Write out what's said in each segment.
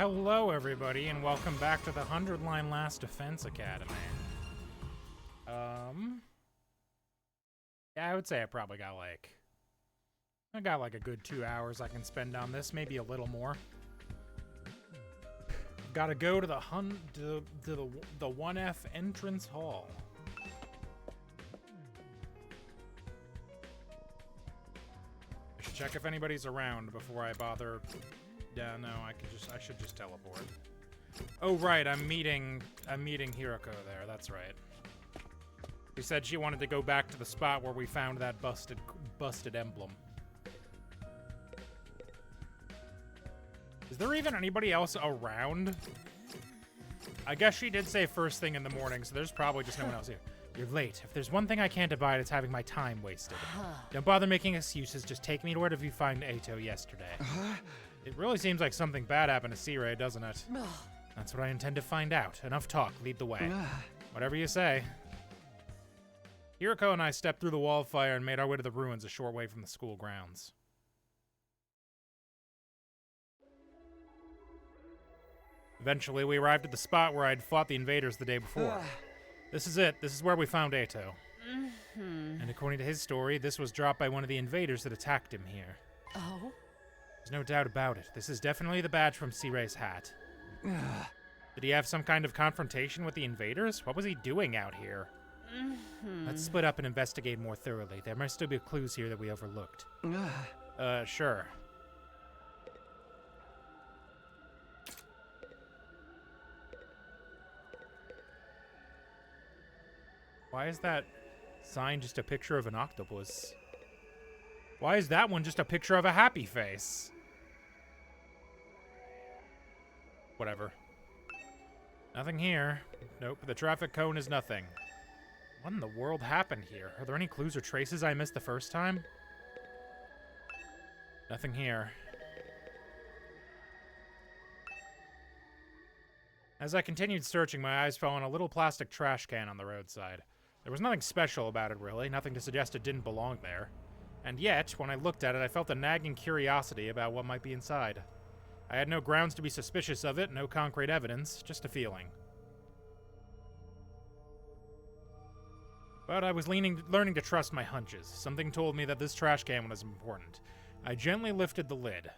Hello, everybody, and welcome back to the 100-line Last Defense Academy. Yeah, I would say I probably got like a good 2 hours I can spend on this, maybe a little more. Gotta go to the 1F entrance hall. I should check if anybody's around before I bother. Yeah, no, I should just teleport. Oh right, I'm meeting Hiruko there, that's right. She said she wanted to go back to the spot where we found that busted emblem. Is there even anybody else around? I guess she did say first thing in the morning, so there's probably just no one else here. You're late. If there's one thing I can't abide, it's having my time wasted. Don't bother making excuses, just take me to where you found Ato yesterday. It really seems like something bad happened to C-Ray, doesn't it? That's what I intend to find out. Enough talk, lead the way. Whatever you say. Hiruko and I stepped through the wall of fire and made our way to the ruins a short way from the school grounds. Eventually, we arrived at the spot where I'd fought the invaders the day before. This is it. This is where we found Ato. And according to his story, this was dropped by one of the invaders that attacked him here. Oh? There's no doubt about it. This is definitely the badge from C-Ray's hat. Did he have some kind of confrontation with the invaders? What was he doing out here? Let's split up and investigate more thoroughly. There must still be clues here that we overlooked. Sure. Why is that sign just a picture of an octopus? Why is that one just a picture of a happy face? Whatever. Nothing here. Nope, the traffic cone is nothing. What in the world happened here? Are there any clues or traces I missed the first time? Nothing here. As I continued searching, my eyes fell on a little plastic trash can on the roadside. There was nothing special about it, really, nothing to suggest it didn't belong there. And yet, when I looked at it, I felt a nagging curiosity about what might be inside. I had no grounds to be suspicious of it, no concrete evidence, just a feeling. But I was learning to trust my hunches. Something told me that this trash can was important. I gently lifted the lid.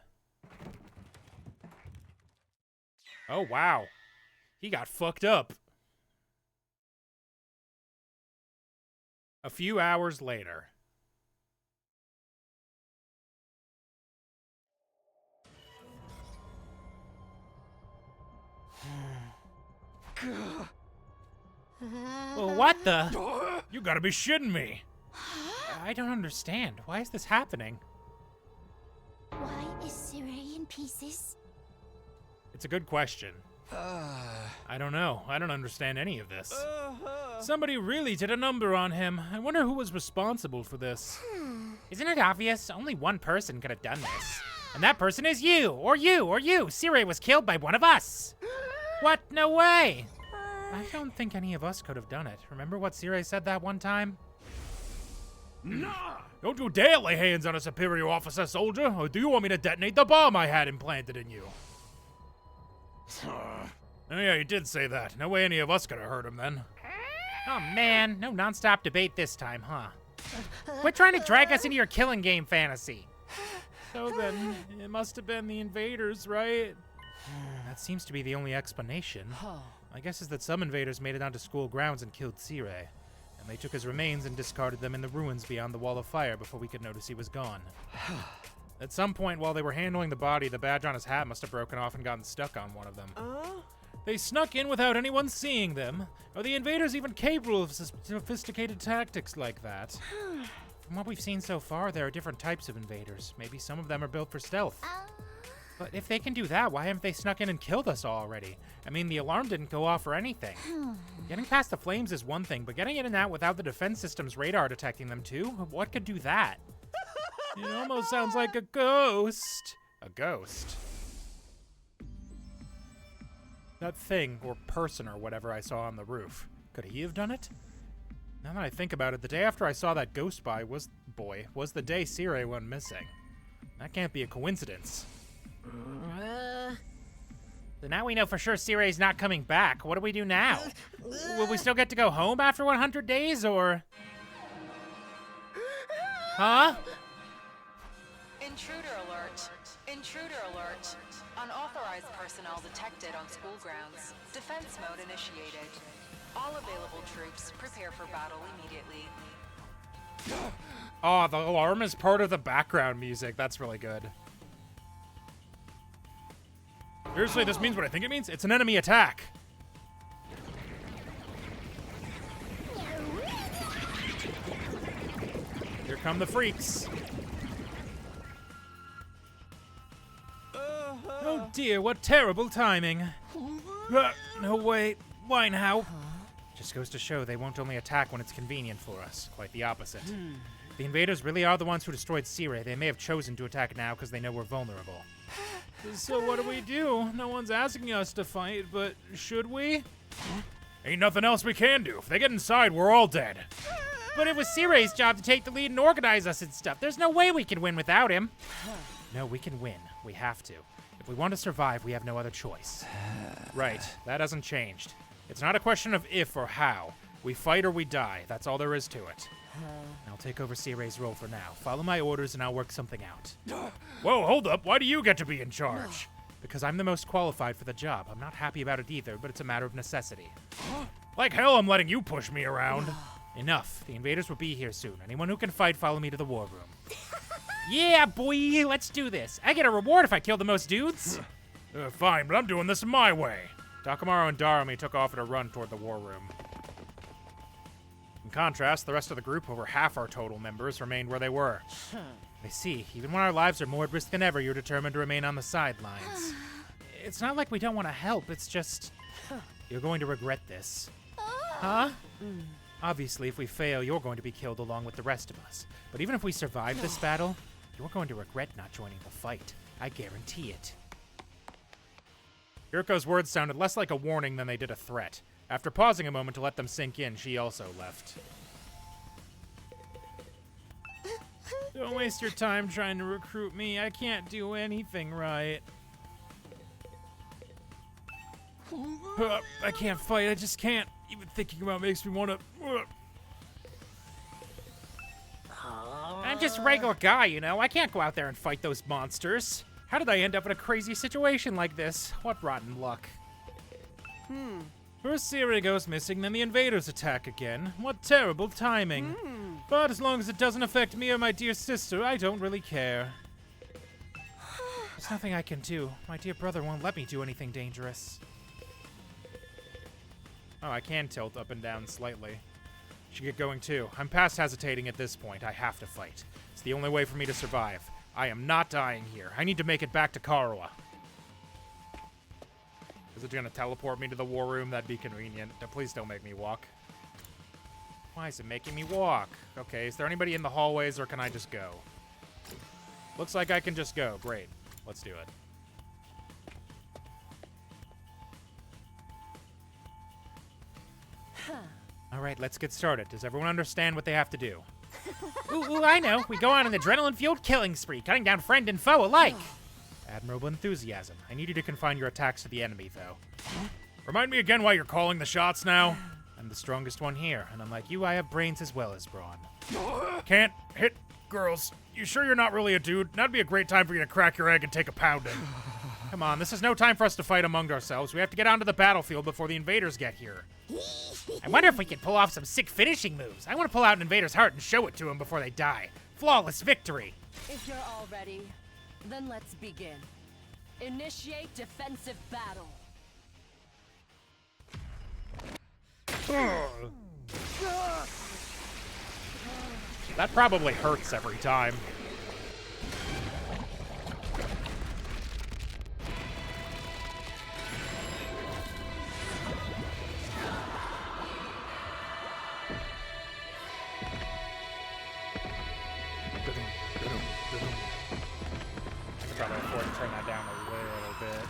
Oh, wow. He got fucked up. A few hours later. Well, what the? You gotta be shitting me. I don't understand. Why is this happening? Why is C-Ray in pieces? It's a good question. I don't know. I don't understand any of this. Somebody really did a number on him. I wonder who was responsible for this. Isn't it obvious? Only one person could have done this. And that person is you, or you, or you. C-Ray was killed by one of us. What? No way. I don't think any of us could have done it. Remember what C-Ray said that one time? Nah! Don't you dare lay hands on a superior officer, soldier, or do you want me to detonate the bomb I had implanted in you? Oh yeah, you did say that. No way any of us could have hurt him then. Oh man, no non-stop debate this time, huh? Quit trying to drag us into your killing game fantasy. So then, it must have been the invaders, right? That seems to be the only explanation. My guess is that some invaders made it onto school grounds and killed C-Ray. And they took his remains and discarded them in the ruins beyond the wall of fire before we could notice he was gone. At some point while they were handling the body, the badge on his hat must have broken off and gotten stuck on one of them. They snuck in without anyone seeing them. Are the invaders even capable of sophisticated tactics like that? From what we've seen so far, there are different types of invaders. Maybe some of them are built for stealth. But if they can do that, why haven't they snuck in and killed us already? I mean, the alarm didn't go off or anything. Getting past the flames is one thing, but getting in and out without the defense system's radar detecting them too? What could do that? It almost sounds like a ghost. A ghost? That thing, or person, or whatever I saw on the roof. Could he have done it? Now that I think about it, the day after I saw that ghost was the day C-Ray went missing. That can't be a coincidence. now we know for sure Sirei's not coming back. What do we do now? Will we still get to go home after 100 days, or... Huh? Intruder alert. Intruder alert. Unauthorized personnel detected on school grounds. Defense mode initiated. All available troops prepare for battle immediately. Oh, the alarm is part of the background music. That's really good. Seriously, this means what I think it means? It's an enemy attack. Here come the freaks. Oh dear, what terrible timing. No, wait. Why now? Just goes to show they won't only attack when it's convenient for us. Quite the opposite. The invaders really are the ones who destroyed Sirei. They may have chosen to attack now because they know we're vulnerable. So what do? No one's asking us to fight, but should we? Ain't nothing else we can do. If they get inside, we're all dead. But it was Sirei's job to take the lead and organize us and stuff. There's no way we can win without him. No, we can win. We have to. If we want to survive, we have no other choice. Right, that hasn't changed. It's not a question of if or how. We fight or we die. That's all there is to it. I'll take over Sirei's role for now. Follow my orders and I'll work something out. Whoa, hold up. Why do you get to be in charge? Because I'm the most qualified for the job. I'm not happy about it either, but it's a matter of necessity. Like hell I'm letting you push me around. Enough. The invaders will be here soon. Anyone who can fight, follow me to the war room. Yeah, boy, let's do this. I get a reward if I kill the most dudes. Fine, but I'm doing this my way. Takamaru and Darumi took off at a run toward the war room. In contrast, the rest of the group, over half our total members, remained where they were. I see. Even when our lives are more at risk than ever, you're determined to remain on the sidelines. It's not like we don't want to help, it's just... You're going to regret this. Huh? Obviously, if we fail, you're going to be killed along with the rest of us. But even if we survive this battle, you're going to regret not joining the fight. I guarantee it. Hiruko's words sounded less like a warning than they did a threat. After pausing a moment to let them sink in, she also left. Don't waste your time trying to recruit me. I can't do anything right. I can't fight. I just can't. Even thinking about it makes me want to... I'm just a regular guy, you know? I can't go out there and fight those monsters. How did I end up in a crazy situation like this? What rotten luck. First Sirei goes missing, then the invaders attack again. What terrible timing. But as long as it doesn't affect me or my dear sister, I don't really care. There's nothing I can do. My dear brother won't let me do anything dangerous. Oh, I can tilt up and down slightly. Should get going too. I'm past hesitating at this point. I have to fight. It's the only way for me to survive. I am not dying here. I need to make it back to Karuwa. Is it gonna teleport me to the war room? That'd be convenient. Please don't make me walk. Why is it making me walk? Okay, is there anybody in the hallways or can I just go? Looks like I can just go. Great. Let's do it. All right, let's get started. Does everyone understand what they have to do? Ooh, I know. We go on an adrenaline-fueled killing spree, cutting down friend and foe alike. Admirable enthusiasm. I need you to confine your attacks to the enemy, though. Remind me again why you're calling the shots now? I'm the strongest one here, and unlike you, I have brains as well as brawn. Can't hit girls. You sure you're not really a dude? That'd be a great time for you to crack your egg and take a pounding. Come on, this is no time for us to fight among ourselves. We have to get onto the battlefield before the invaders get here. I wonder if we can pull off some sick finishing moves. I want to pull out an invader's heart and show it to them before they die. Flawless victory. If you're all ready, then let's begin. Initiate defensive battle. That probably hurts every time. I could probably afford to turn that down a little bit.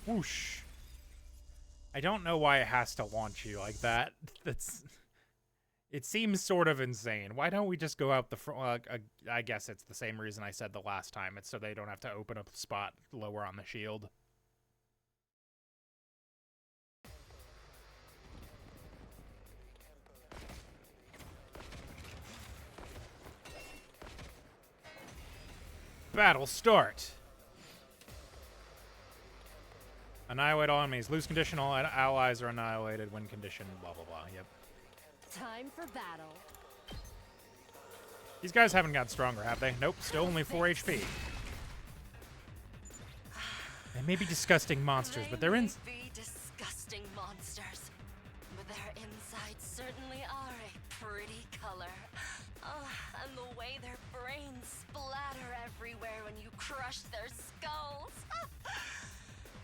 Whoosh. I don't know why it has to launch you like that. It seems sort of insane. Why don't we just go out the front? I guess it's the same reason I said the last time. It's so they don't have to open up a spot lower on the shield. Battle start. Annihilate all enemies. Lose condition. All allies are annihilated. Win condition. Blah, blah, blah. Yep. Time for battle. These guys haven't gotten stronger, have they? Nope. Still only 4 HP. They may be disgusting monsters, but they're in... They may be disgusting monsters, but their insides certainly are a pretty color. Oh, and the way their brains splatter everywhere when you crush their skulls.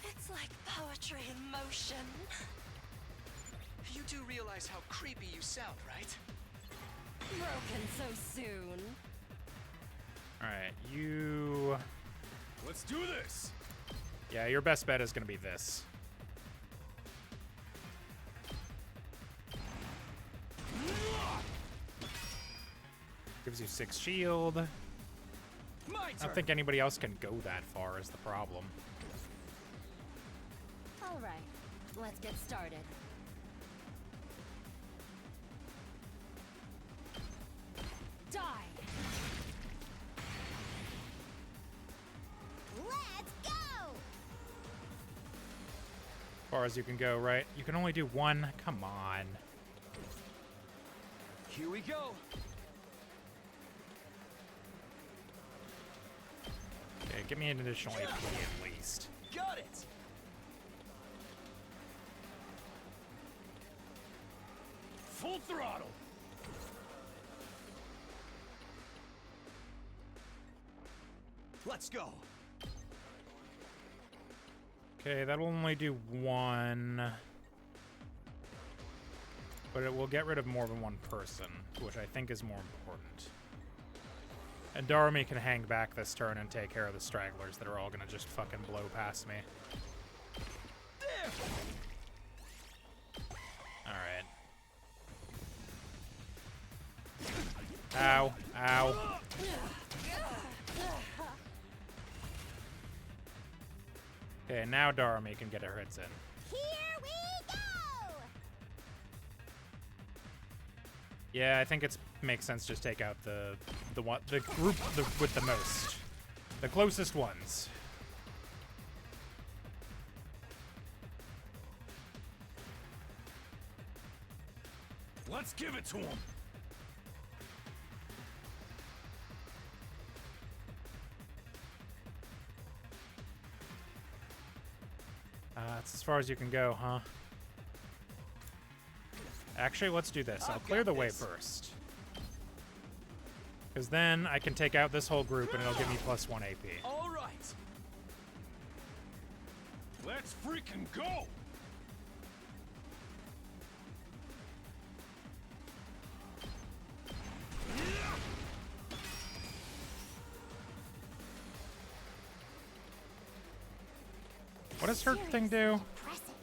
It's like poetry in motion. You do realize how creepy you sound, right? Broken so soon. Alright, you... Let's do this! Yeah, your best bet is going to be this. Gives you 6 shield. I don't think anybody else can go that far is the problem. All right, let's get started. Die! Let's go! As far as you can go, right? You can only do 1. Come on. Here we go! Okay, give me an additional AP at least. Got it! Full throttle! Let's go! Okay, that'll only do 1. But it will get rid of more than 1 person, which I think is more important. And Darumi can hang back this turn and take care of the stragglers that are all gonna just fucking blow past me. Alright. Ow. Ow. Okay, now Darumi can get her hits in. Here we go! Yeah, I think it makes sense just take out the group with the most. The closest ones. Let's give it to him! That's as far as you can go, huh? Actually, let's do this. I'll clear the way first. Because then I can take out this whole group and it'll give me +1 AP. All right! Let's freaking go! What does her thing do? Impressive.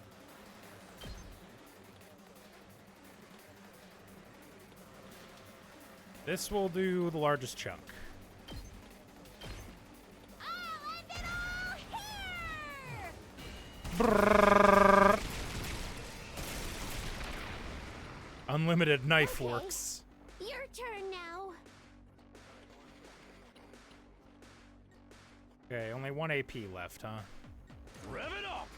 This will do the largest chunk. I'll end it all here! Brrrr. Unlimited knife Okay. works. Your turn now. Okay, only 1 AP left, huh? Rev it up!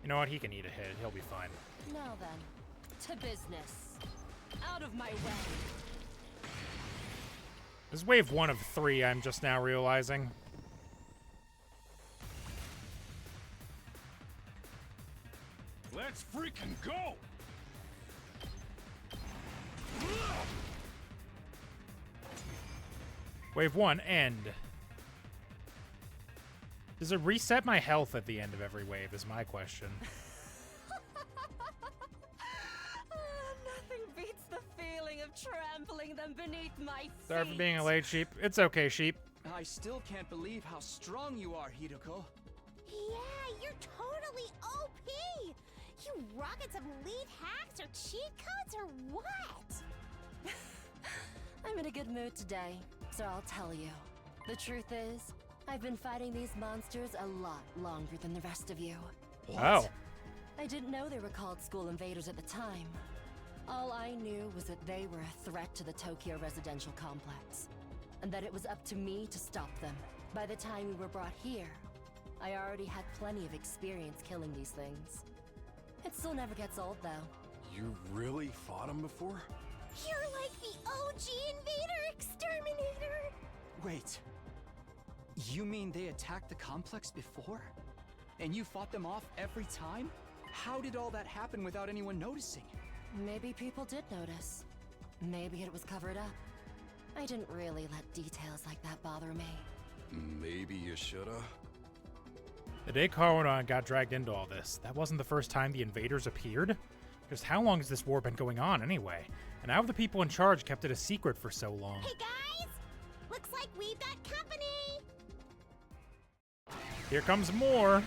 You know what? He can eat a hit. He'll be fine. Now then, to business. Out of my way. This is wave 1 of 3, I'm just now realizing. Let's freaking go! Wave 1, end. Does it reset my health at the end of every wave is my question. Nothing beats the feeling of trampling them beneath my feet. Sorry for being a late sheep. It's okay, sheep. I still can't believe how strong you are, Hiruko. Yeah, you're totally OP! You rocket some elite hacks or cheat codes or what? I'm in a good mood today, so I'll tell you. The truth is, I've been fighting these monsters a lot longer than the rest of you. Oh. I didn't know they were called school invaders at the time. All I knew was that they were a threat to the Tokyo residential complex, and that it was up to me to stop them. By the time we were brought here, I already had plenty of experience killing these things. It still never gets old, though. You really fought him before? You're like the OG invader exterminator! Wait. You mean they attacked the complex before? And you fought them off every time? How did all that happen without anyone noticing? Maybe people did notice. Maybe it was covered up. I didn't really let details like that bother me. Maybe you shoulda. The day Corona got dragged into all this, that wasn't the first time the invaders appeared? Just how long has this war been going on anyway? And how have the people in charge kept it a secret for so long? Hey guys! Looks like we've got company! Here comes more!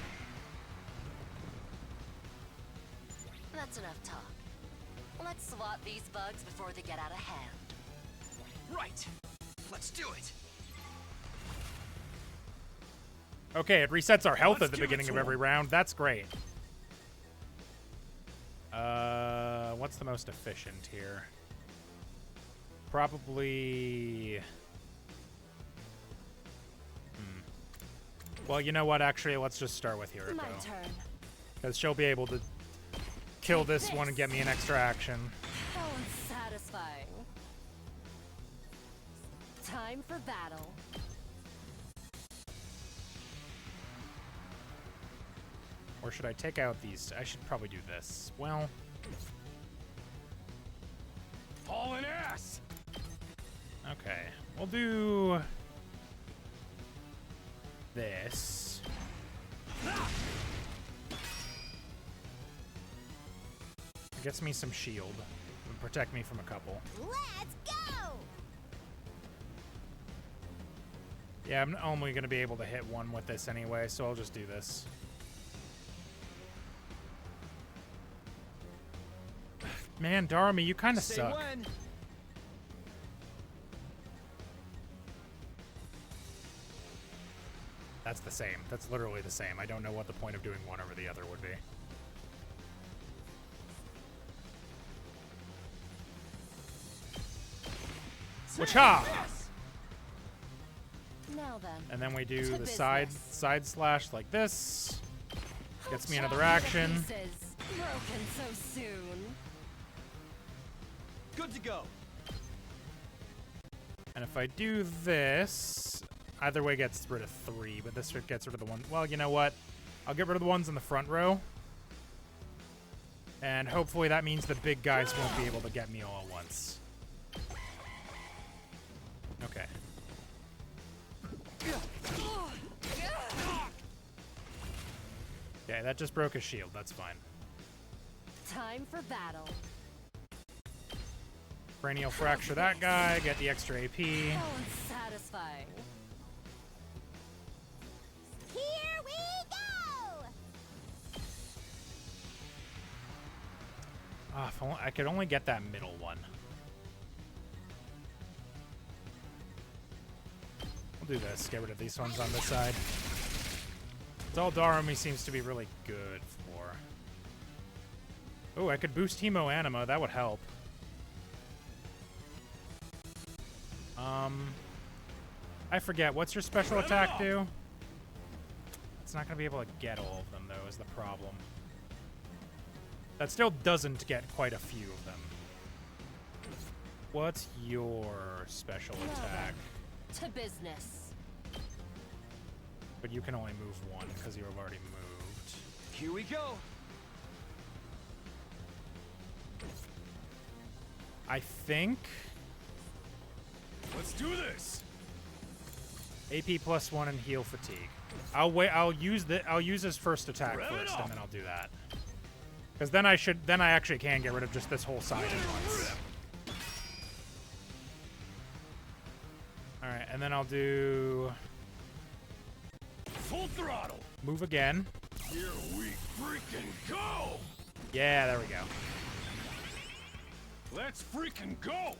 That's enough talk. Let's swat these bugs before they get out of hand. Right. Let's do it. Okay, it resets our health Let's at the give it beginning to of every him. round. That's great. What's the most efficient here? Probably... Well, you know what? Actually, let's just start with Hiruko. My turn. Because she'll be able to kill this one and get me an extra action. How unsatisfying. Time for battle. Or should I take out these? I should probably do this. Well, Hauling ass! okay. We'll do this. Gets me some shield and protect me from a couple. Let's go! Yeah, I'm only going to be able to hit one with this anyway, so I'll just do this. Man, Darmy, you kind of Say suck. when. That's the same. That's literally the same. I don't know what the point of doing one over the other would be. Wacha! Now then. And then we do To the side slash like this. Gets me another action. Pieces. Broken so soon. Good to go. And if I do this, either way gets rid of 3, but this gets rid of the one. Well, you know what? I'll get rid of the ones in the front row. And hopefully that means the big guys won't be able to get me all at once. Okay. Okay, that just broke his shield. That's fine. Time for battle. Cranial fracture that guy, get the extra AP. How unsatisfying. Here we go! Ah, if only, I could only get that middle one. We'll do this. Get rid of these ones on this side. It's all Darumi seems to be really good for. Oh, I could boost Hemo Anima. That would help. I forget. What's your special attack do? It's not going to be able to get all of them, though, is the problem. That still doesn't get quite a few of them. What's your special attack? To business. But you can only move one because you have already moved. Here we go. I think Let's do this! AP +1 and heal fatigue. I'll wait. I'll use his first attack Rev it first, up. and then I'll do that. Because then I actually can get rid of just this whole side at once. All right, and then I'll do Full throttle! Move again. Here we freaking go! Yeah, there we go. Let's freaking go!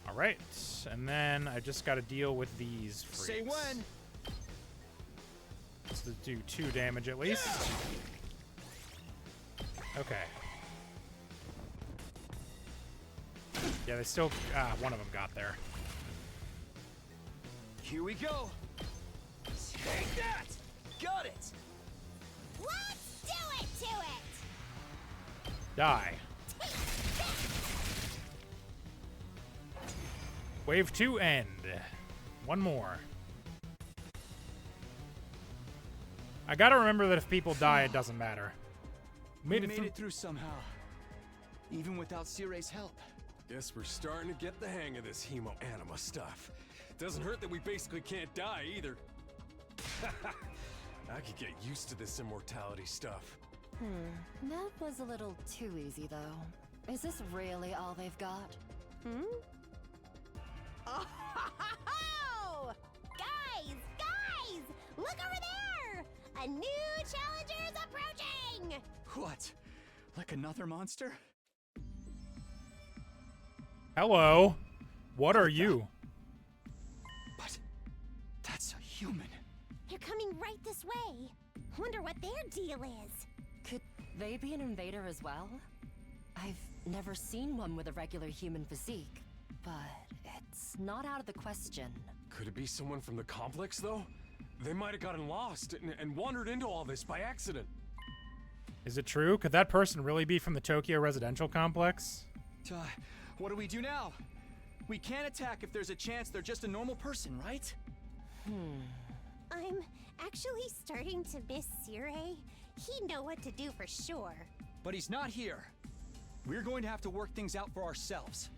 All right, and then I just got to deal with these freaks. Say when. Let's do 2 damage at least. Okay. Yeah, they still... one of them got there. Here we go. Take that! Got it! Let's do it to it! Die. Wave 2 end. One more. I gotta remember that if people die, it doesn't matter. We made it through somehow. Even without Sire's help. Guess we're starting to get the hang of this hemo-anima stuff. Doesn't hurt that we basically can't die either. I could get used to this immortality stuff. That was a little too easy, though. Is this really all they've got? Oh! Guys! Look over there! A new challenger is approaching! What? Like another monster? Hello. What are you? But that's a human. They're coming right this way. Wonder what their deal is. Could they be an invader as well? I've never seen one with a regular human physique, but it's not out of the question. Could it be someone from the complex, though? They might have gotten lost and wandered into all this by accident. Is it true? Could that person really be from the Tokyo residential complex? What do we do now? We can't attack if there's a chance they're just a normal person, right? I'm actually starting to miss Sire. He'd know what to do for sure. But he's not here. We're going to have to work things out for ourselves.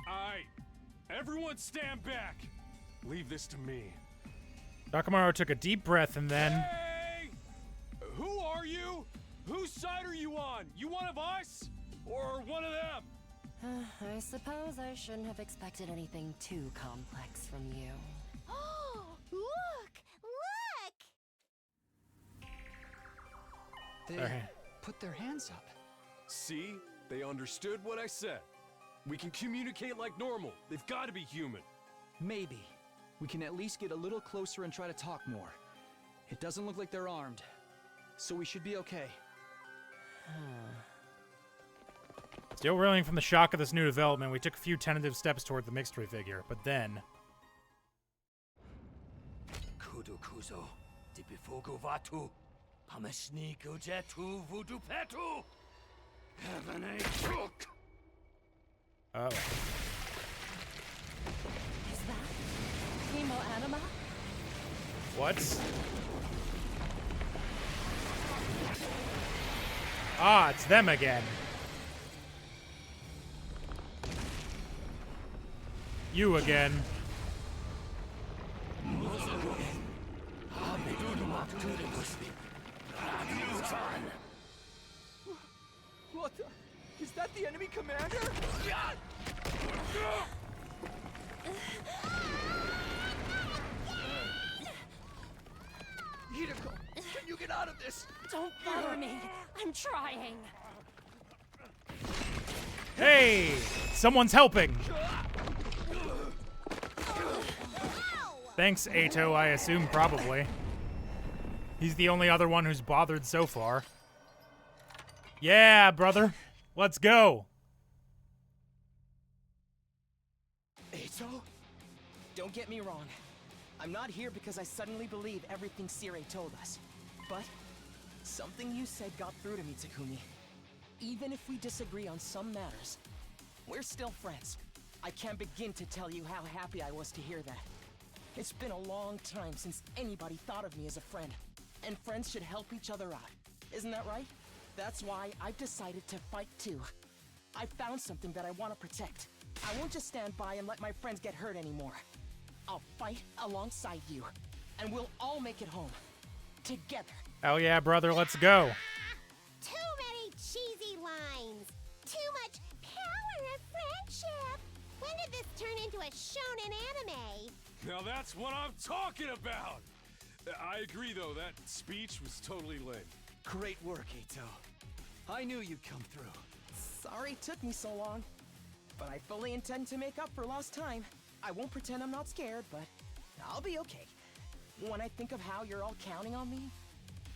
Aight. Everyone stand back. Leave this to me. Takamaru took a deep breath and then... Hey! Who are you? Whose side are you on? You one of us? Or one of them? I suppose I shouldn't have expected anything too complex from you. Oh, look! They Okay. put their hands up. See? They understood what I said. We can communicate like normal. They've got to be human. Maybe. We can at least get a little closer and try to talk more. It doesn't look like they're armed. So we should be okay. Still reeling from the shock of this new development, we took a few tentative steps toward the mixed figure, but then... Kudukuzo, Dibifugu Vatu, Pamashni Kujetu Vudu Petu, Heaven a Chook. Oh. Is that hemo-anima? What? Ah, it's them again. You again. What the? Is that the enemy commander? Hiruko, can you get out of this? Don't bother me. I'm trying. Hey! Someone's helping! Thanks, Ato, I assume, probably. He's the only other one who's bothered so far. Yeah, brother. Let's go. Ato? Don't get me wrong. I'm not here because I suddenly believe everything Sire told us. But something you said got through to me, Takumi. Even if we disagree on some matters, we're still friends. I can't begin to tell you how happy I was to hear that. It's been a long time since anybody thought of me as a friend, and friends should help each other out. Isn't that right? That's why I've decided to fight too. I found something that I want to protect. I won't just stand by and let my friends get hurt anymore. I'll fight alongside you, and we'll all make it home. Together. Hell yeah, brother, let's go. Too many cheesy lines. Too much power of friendship. When did this turn into a shonen anime? Now that's what I'm talking about! I agree, though, that speech was totally lit. Great work, Ito. I knew you'd come through. Sorry it took me so long. But I fully intend to make up for lost time. I won't pretend I'm not scared, but I'll be okay. When I think of how you're all counting on me,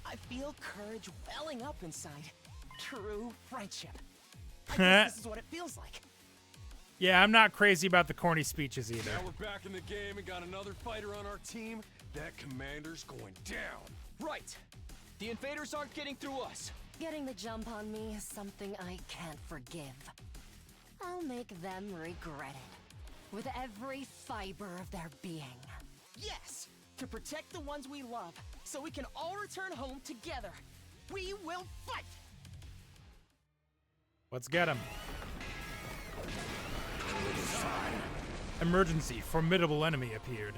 I feel courage welling up inside. True friendship. I guess this is what it feels like. Yeah, I'm not crazy about the corny speeches either. Now we're back in the game and got another fighter on our team. That commander's going down. Right. The invaders aren't getting through us. Getting the jump on me is something I can't forgive. I'll make them regret it. With every fiber of their being. Yes! To protect the ones we love, so we can all return home together. We will fight! Let's get him. Emergency. Formidable enemy appeared.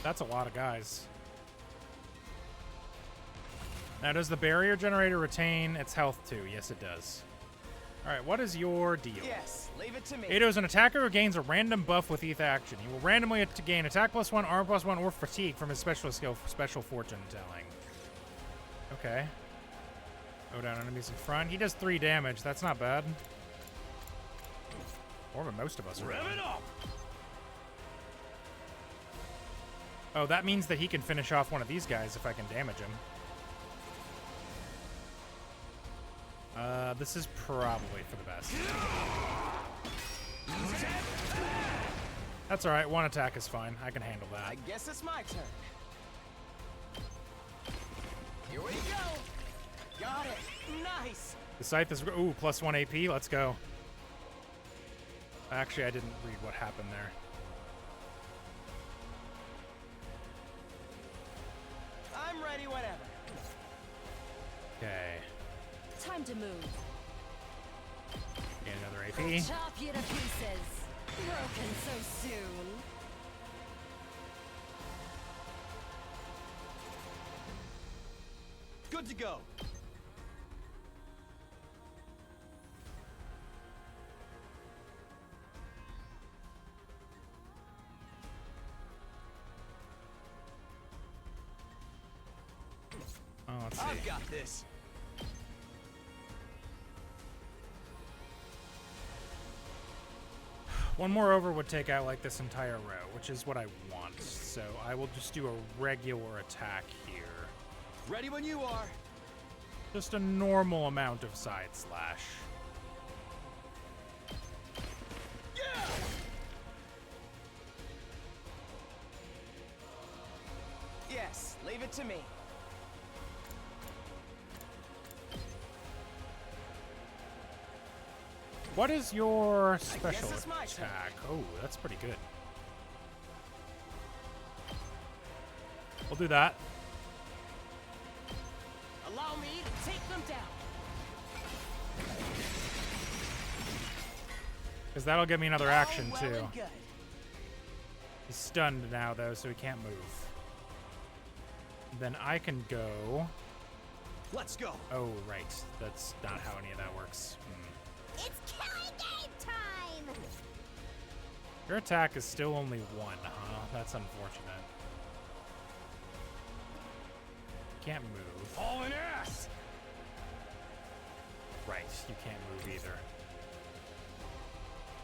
That's a lot of guys. Now, does the barrier generator retain its health too? Yes, it does. Alright, what is your deal? Yes, leave it to me. Ado is an attacker who gains a random buff with each action. He will randomly gain attack +1, arm +1, or fatigue from his special skill, special fortune telling. Okay. Go down enemies in front. He does 3 damage. That's not bad. More than most of us are. Rev it up! Oh, that means that he can finish off one of these guys if I can damage him. This is probably for the best. That's alright, 1 attack is fine. I can handle that. I guess it's my turn. Here we go! Got it! Nice! The scythe is... Ooh, +1 AP. Let's go. Actually, I didn't read what happened there. I'm ready whenever. Okay. Time to move. Get another AP. Chop you to pieces. Broken so soon. Good to go. Oh, let's see. I've got this. One more over would take out like this entire row, which is what I want. So I will just do a regular attack here. Ready when you are. Just a normal amount of side slash. Yeah! Yes, leave it to me. What is your special it's my turn. attack? Oh, that's pretty good. We'll do that. Allow me to take them down. Because that'll give me another action, All well too. and good. He's stunned now, though, so he can't move. Then I can go... Let's go. Oh, right. That's not how any of that works. It's killing game time! Your attack is still only 1, huh? That's unfortunate. Can't move. All an ass! Right, you can't move either.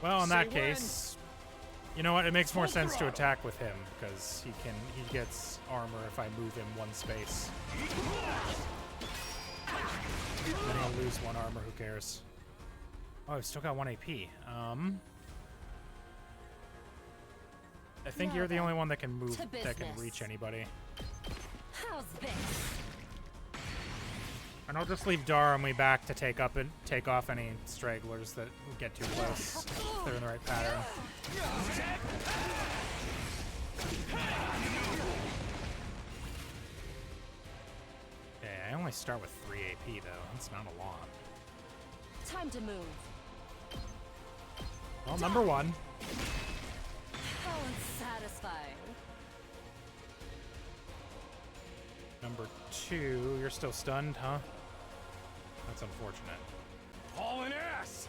Well, in that case, you know what? It makes more sense to attack with him because he gets armor if I move him 1 space. Then he'll lose 1 armor. Who cares? Oh, I've still got 1 AP. I think Now you're the then, only one that can move, to that can business. reach anybody. How's this? And I'll just leave Darumly back to take off any stragglers that get too close. If they're in the right pattern. Okay, I only start with 3 AP though. That's not a lot. Time to move. Well, number 1. How unsatisfying. Number 2, you're still stunned, huh? That's unfortunate. All an ass!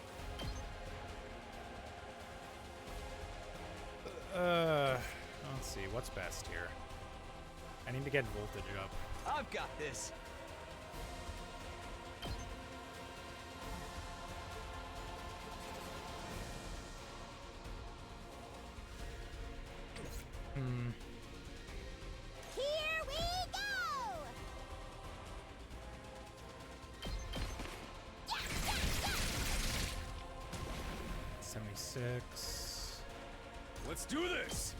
what's best here? I need to get voltage up. I've got this. Here we go! 76. Let's do this!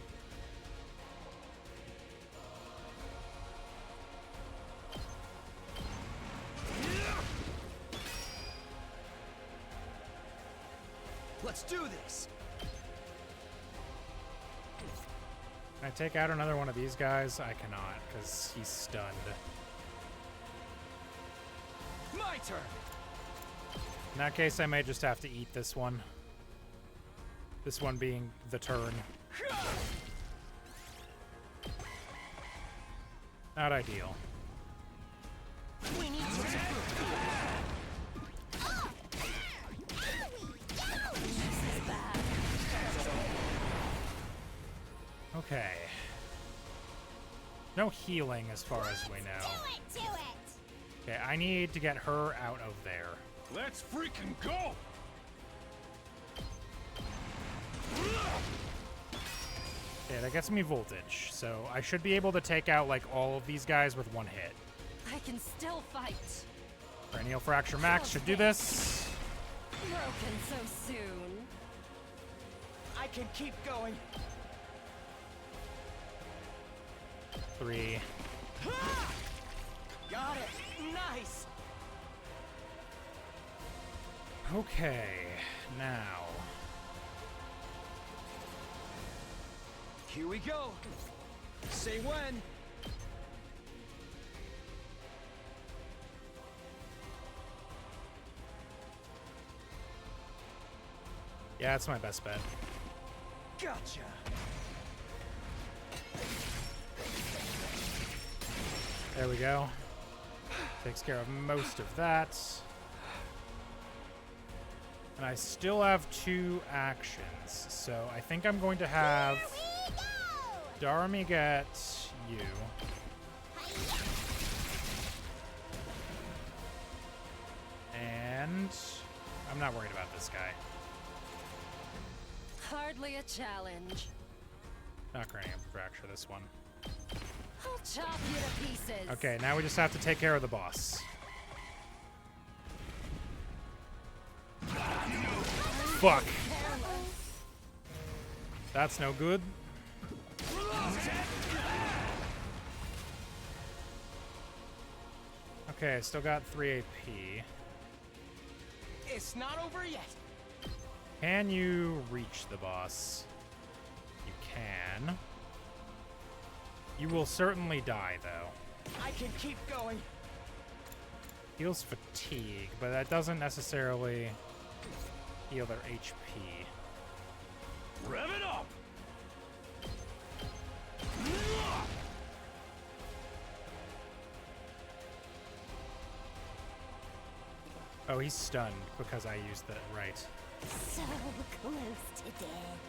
Let's do this. Can I take out another one of these guys? I cannot, because he's stunned. My turn. In that case, I may just have to eat this one. This one being the turn. Not ideal. We need to Okay. No healing as far as we know. do it! Okay, I need to get her out of there. Let's freaking go! Okay, that gets me voltage, so I should be able to take out, like, all of these guys with one hit. I can still fight. Cranial Fracture Max should do this. Broken so soon. I can keep going. 3. Got it. Nice. Okay, now. Here we go. Say when. Yeah, that's my best bet. Gotcha. There we go. Takes care of most of that. And I still have 2 actions, so I think I'm going to have Darmy get you. And I'm not worried about this guy. Hardly a challenge. Not cranial fracture this one. I'll chop you to pieces. Okay, now we just have to take care of the boss. Fuck. That's no good. Okay, I still got 3 AP. It's not over yet. Can you reach the boss? You can. You will certainly die, though. I can keep going. Heals fatigue, but that doesn't necessarily heal their HP. Rev it up! Oh, he's stunned because I used that right. So close to dead.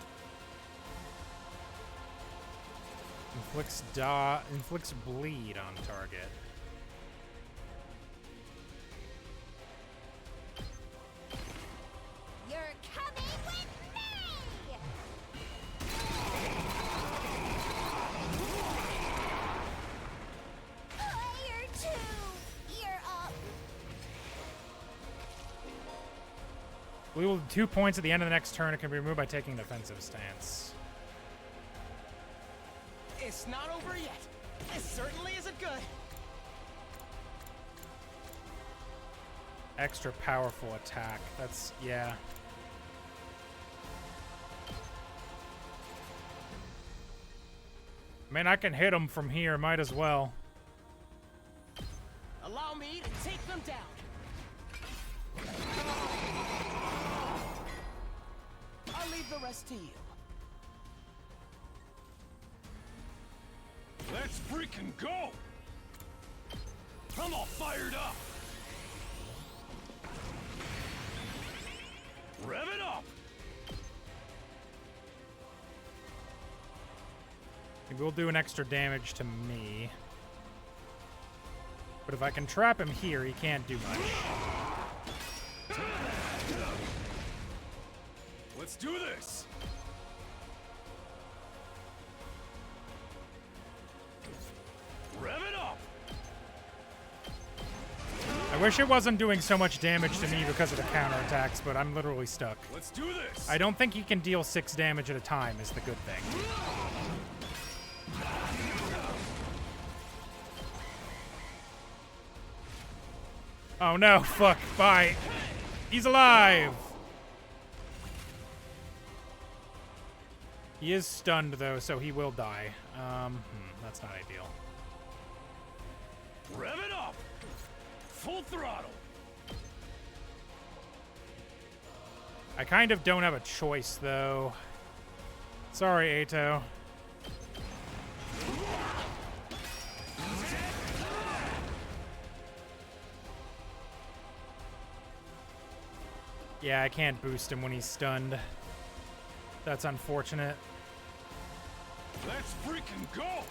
Inflicts bleed on target. You're coming with me! Player 2, you're up. We will 2 points at the end of the next turn. It can be removed by taking a defensive stance. It's not over yet. This certainly isn't good. Extra powerful attack. That's, yeah. I mean, I can hit him from here. Might as well. Allow me to take them down. I'll leave the rest to you. Let's freaking go! I'm all fired up! Rev it up! will do an extra damage to me. But if I can trap him here, he can't do much. Let's do this! Rev it up! I wish it wasn't doing so much damage to me because of the counterattacks, but I'm literally stuck. Let's do this! I don't think he can deal 6 damage at a time is the good thing. Oh no, fuck, bye. He's alive! He is stunned though, so he will die. That's not ideal. Rev it up! Full throttle! I kind of don't have a choice though. Sorry, Ato. Yeah, I can't boost him when he's stunned. That's unfortunate. Let's freaking go!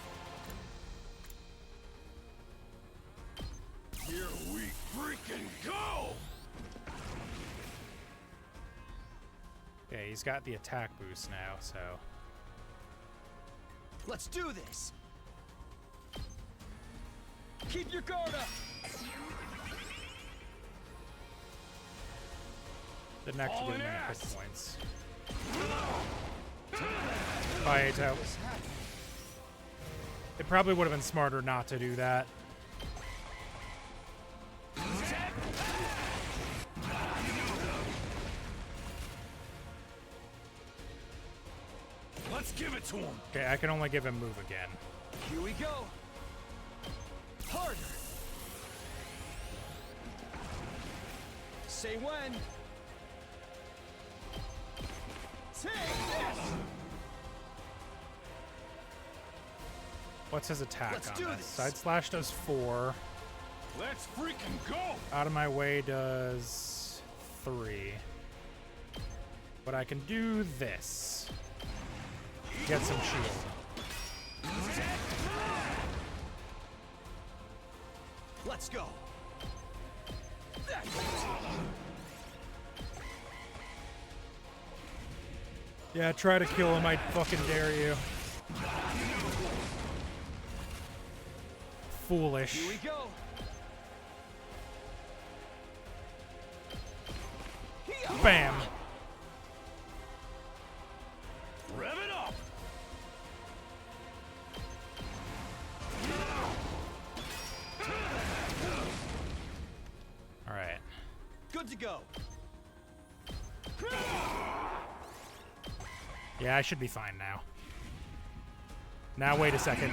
Here we freaking go! Yeah, he's got the attack boost now, so... Let's do this! Keep your guard up! Didn't actually get many hit points. Bye, Ato. It probably would have been smarter not to do that. Let's give it to him! Okay, I can only give him move again. Here we go! Harder! Say when! Take this! What's his attack Let's on do this? this. Side slash does 4. Let's freaking go! Out of my way does 3. But I can do this. Get some shield. Let's go! Yeah, try to kill him, I fucking dare you. Foolish. Here we go! Bam! Rev it up! Alright. Good to go! Yeah, I should be fine now. Now, wait a second.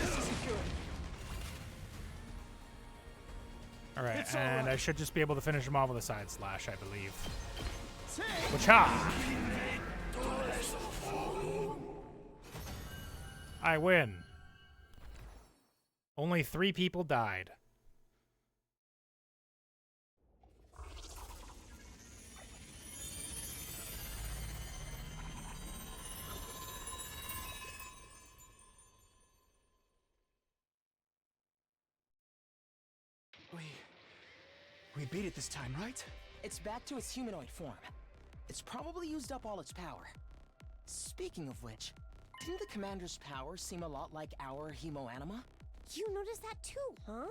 This isn't good! Alright, It's all and right. I should just be able to finish him off with a side slash, I believe. Take! Wacha! I win. Only 3 people died. We beat it this time, right? It's back to its humanoid form. It's probably used up all its power. Speaking of which, didn't the commander's power seem a lot like our hemoanima? You noticed that too, huh?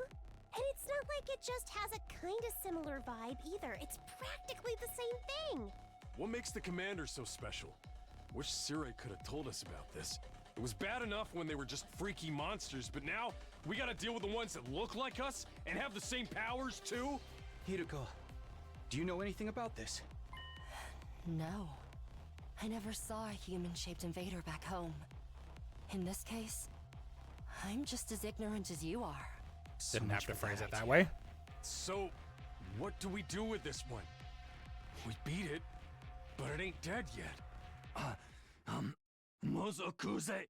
And it's not like it just has a kind of similar vibe either. It's practically the same thing. What makes the commander so special? Wish Sirai could have told us about this. It was bad enough when they were just freaky monsters, but now we gotta deal with the ones that look like us and have the same powers too? Hiruko, do you know anything about this? No. I never saw a human-shaped invader back home. In this case, I'm just as ignorant as you are. Didn't have to phrase it that way. So, what do we do with this one? We beat it, but it ain't dead yet. Mozokuze.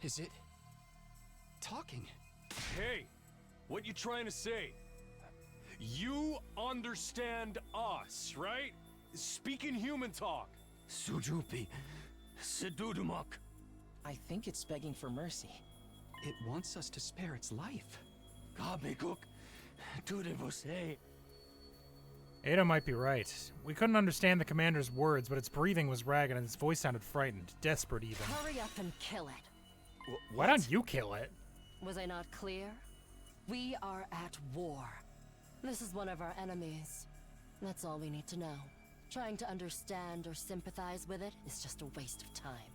Is it... talking? Hey, what you trying to say? You understand us, right? Speaking human talk. Sujupi. Sidudumok. I think it's begging for mercy. It wants us to spare its life. Gabekuk. Tudevose. Ada might be right. We couldn't understand the commander's words, but its breathing was ragged and its voice sounded frightened, desperate even. Hurry up and kill it. Why don't you kill it? Was I not clear? We are at war. This is one of our enemies. That's all we need to know. Trying to understand or sympathize with it is just a waste of time.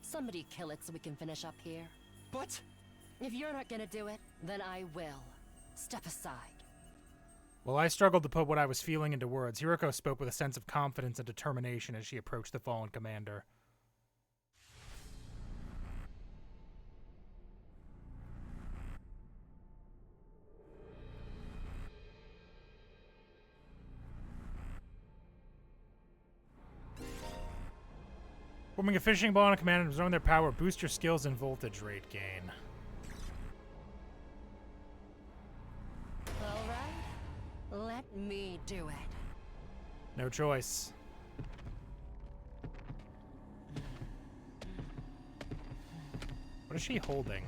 Somebody kill it so we can finish up here. But If you're not gonna do it, then I will. Step aside. While I struggled to put what I was feeling into words, Hiruko spoke with a sense of confidence and determination as she approached the fallen commander. Forming a fishing ball on a commander and absorbing their power, boost your skills and voltage rate gain. Alright, let me do it. No choice. What is she holding?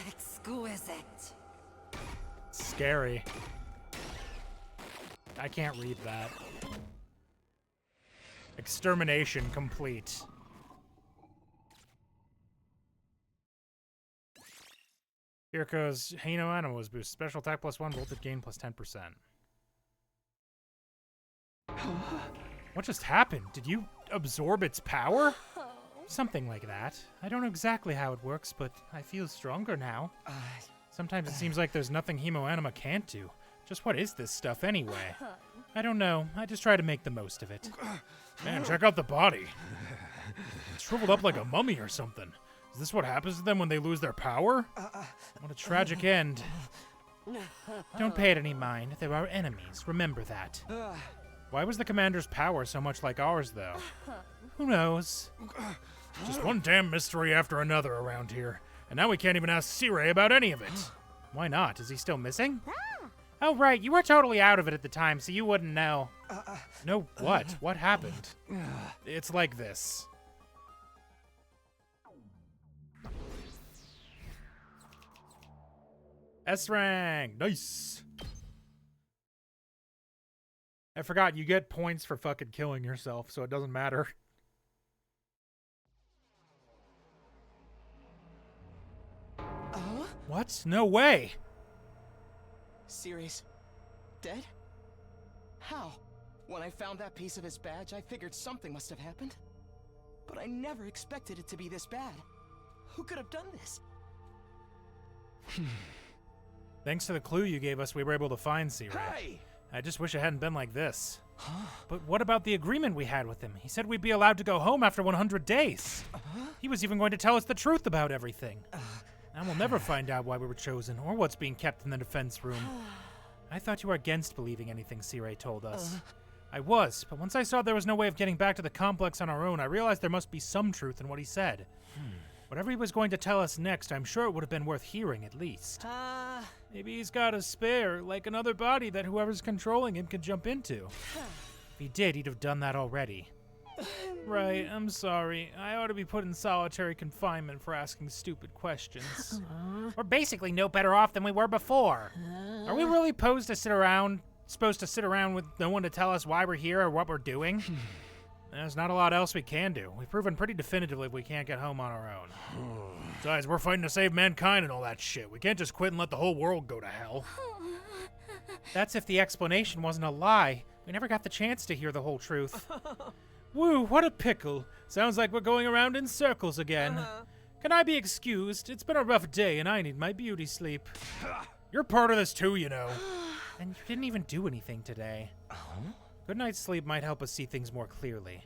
Exquisite. Scary. I can't read that. Extermination complete. Hiruko's Hino Animals boost. Special attack +1, voltage gain +10%. What just happened? Did you absorb its power? Something like that. I don't know exactly how it works, but I feel stronger now. Sometimes it seems like there's nothing Hemoanima can't do. Just what is this stuff anyway? I don't know. I just try to make the most of it. Man, check out the body. It's shriveled up like a mummy or something. Is this what happens to them when they lose their power? What a tragic end. Don't pay it any mind. They're our enemies. Remember that. Why was the commander's power so much like ours, though? Who knows? Just one damn mystery after another around here. And now we can't even ask Sirei about any of it. Why not? Is he still missing? Oh, right. You were totally out of it at the time, so you wouldn't know. No, what? What happened? It's like this. S rank. Nice. I forgot you get points for fucking killing yourself, so it doesn't matter. What? No way. Siri's dead? How? When I found that piece of his badge, I figured something must have happened. But I never expected it to be this bad. Who could have done this? Thanks to the clue you gave us, we were able to find Sirei. Hey! I just wish it hadn't been like this. But what about the agreement we had with him? He said we'd be allowed to go home after 100 days. He was even going to tell us the truth about everything. And we'll never find out why we were chosen, or what's being kept in the defense room. I thought you were against believing anything Sirei told us. I was, but once I saw there was no way of getting back to the complex on our own, I realized there must be some truth in what he said. Whatever he was going to tell us next, I'm sure it would have been worth hearing at least. Maybe he's got a spare, like another body that whoever's controlling him could jump into. If he did, he'd have done that already. Right, I'm sorry. I ought to be put in solitary confinement for asking stupid questions. We're basically no better off than we were before. Are we really supposed to sit around with no one to tell us why we're here or what we're doing? There's not a lot else we can do. We've proven pretty definitively we can't get home on our own. Besides, we're fighting to save mankind and all that shit. We can't just quit and let the whole world go to hell. That's if the explanation wasn't a lie. We never got the chance to hear the whole truth. Woo, what a pickle. Sounds like we're going around in circles again. Can I be excused? It's been a rough day and I need my beauty sleep. You're part of this too, you know. And you didn't even do anything today. Good night's sleep might help us see things more clearly.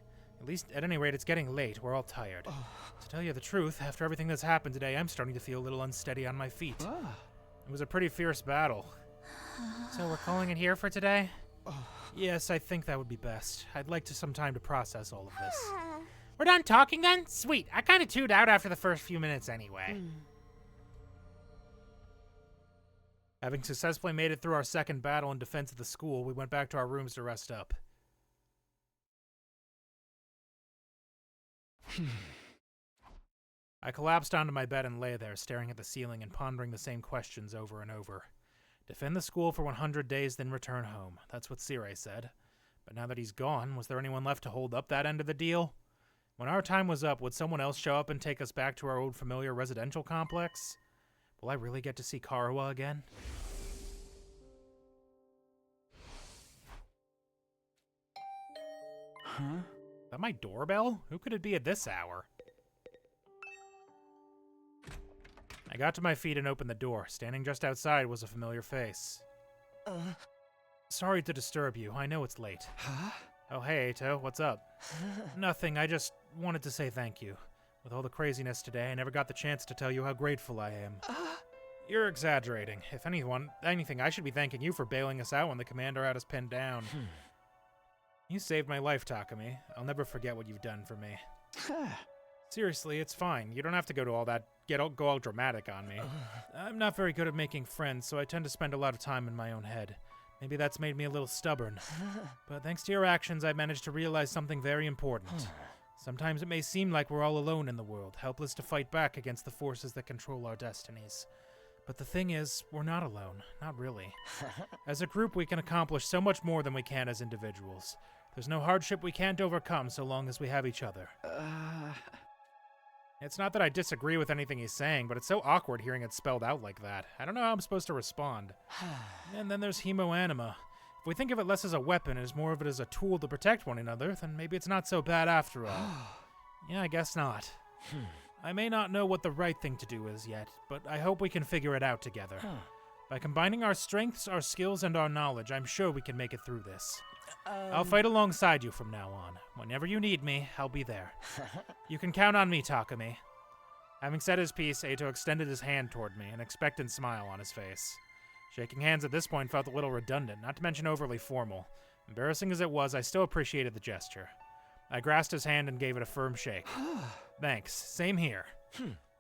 At any rate, it's getting late. We're all tired. To tell you the truth, after everything that's happened today, I'm starting to feel a little unsteady on my feet. It was a pretty fierce battle. So we're calling it here for today? Yes, I think that would be best. I'd like some time to process all of this. We're done talking then? Sweet. I kind of tuned out after the first few minutes anyway. Having successfully made it through our second battle in defense of the school, we went back to our rooms to rest up. I collapsed onto my bed and lay there, staring at the ceiling and pondering the same questions over and over. Defend the school for 100 days, then return home. That's what Sirei said. But now that he's gone, was there anyone left to hold up that end of the deal? When our time was up, would someone else show up and take us back to our old familiar residential complex? Will I really get to see Karawa again? Huh? Is that my doorbell? Who could it be at this hour? I got to my feet and opened the door. Standing just outside was a familiar face. Sorry to disturb you. I know it's late. Huh? Oh, hey, Eito. What's up? Nothing. I just wanted to say thank you. With all the craziness today, I never got the chance to tell you how grateful I am. You're exaggerating. If anything, I should be thanking you for bailing us out when the commander had us pinned down. You saved my life, Takumi. I'll never forget what you've done for me. Seriously, it's fine. You don't have to go to all that, go all dramatic on me. I'm not very good at making friends, so I tend to spend a lot of time in my own head. Maybe that's made me a little stubborn. But thanks to your actions, I've managed to realize something very important. Sometimes it may seem like we're all alone in the world, helpless to fight back against the forces that control our destinies. But the thing is, we're not alone. Not really. As a group, we can accomplish so much more than we can as individuals. There's no hardship we can't overcome so long as we have each other. It's not that I disagree with anything he's saying, but it's so awkward hearing it spelled out like that. I don't know how I'm supposed to respond. And then there's Hemoanima. If we think of it less as a weapon and as more of it as a tool to protect one another, then maybe it's not so bad after all. Yeah, I guess not. I may not know what the right thing to do is yet, but I hope we can figure it out together. By combining our strengths, our skills, and our knowledge, I'm sure we can make it through this. I'll fight alongside you from now on. Whenever you need me, I'll be there. You can count on me, Takumi. Having said his piece, Eito extended his hand toward me, an expectant smile on his face. Shaking hands at this point felt a little redundant, not to mention overly formal. Embarrassing as it was, I still appreciated the gesture. I grasped his hand and gave it a firm shake. Thanks. Same here.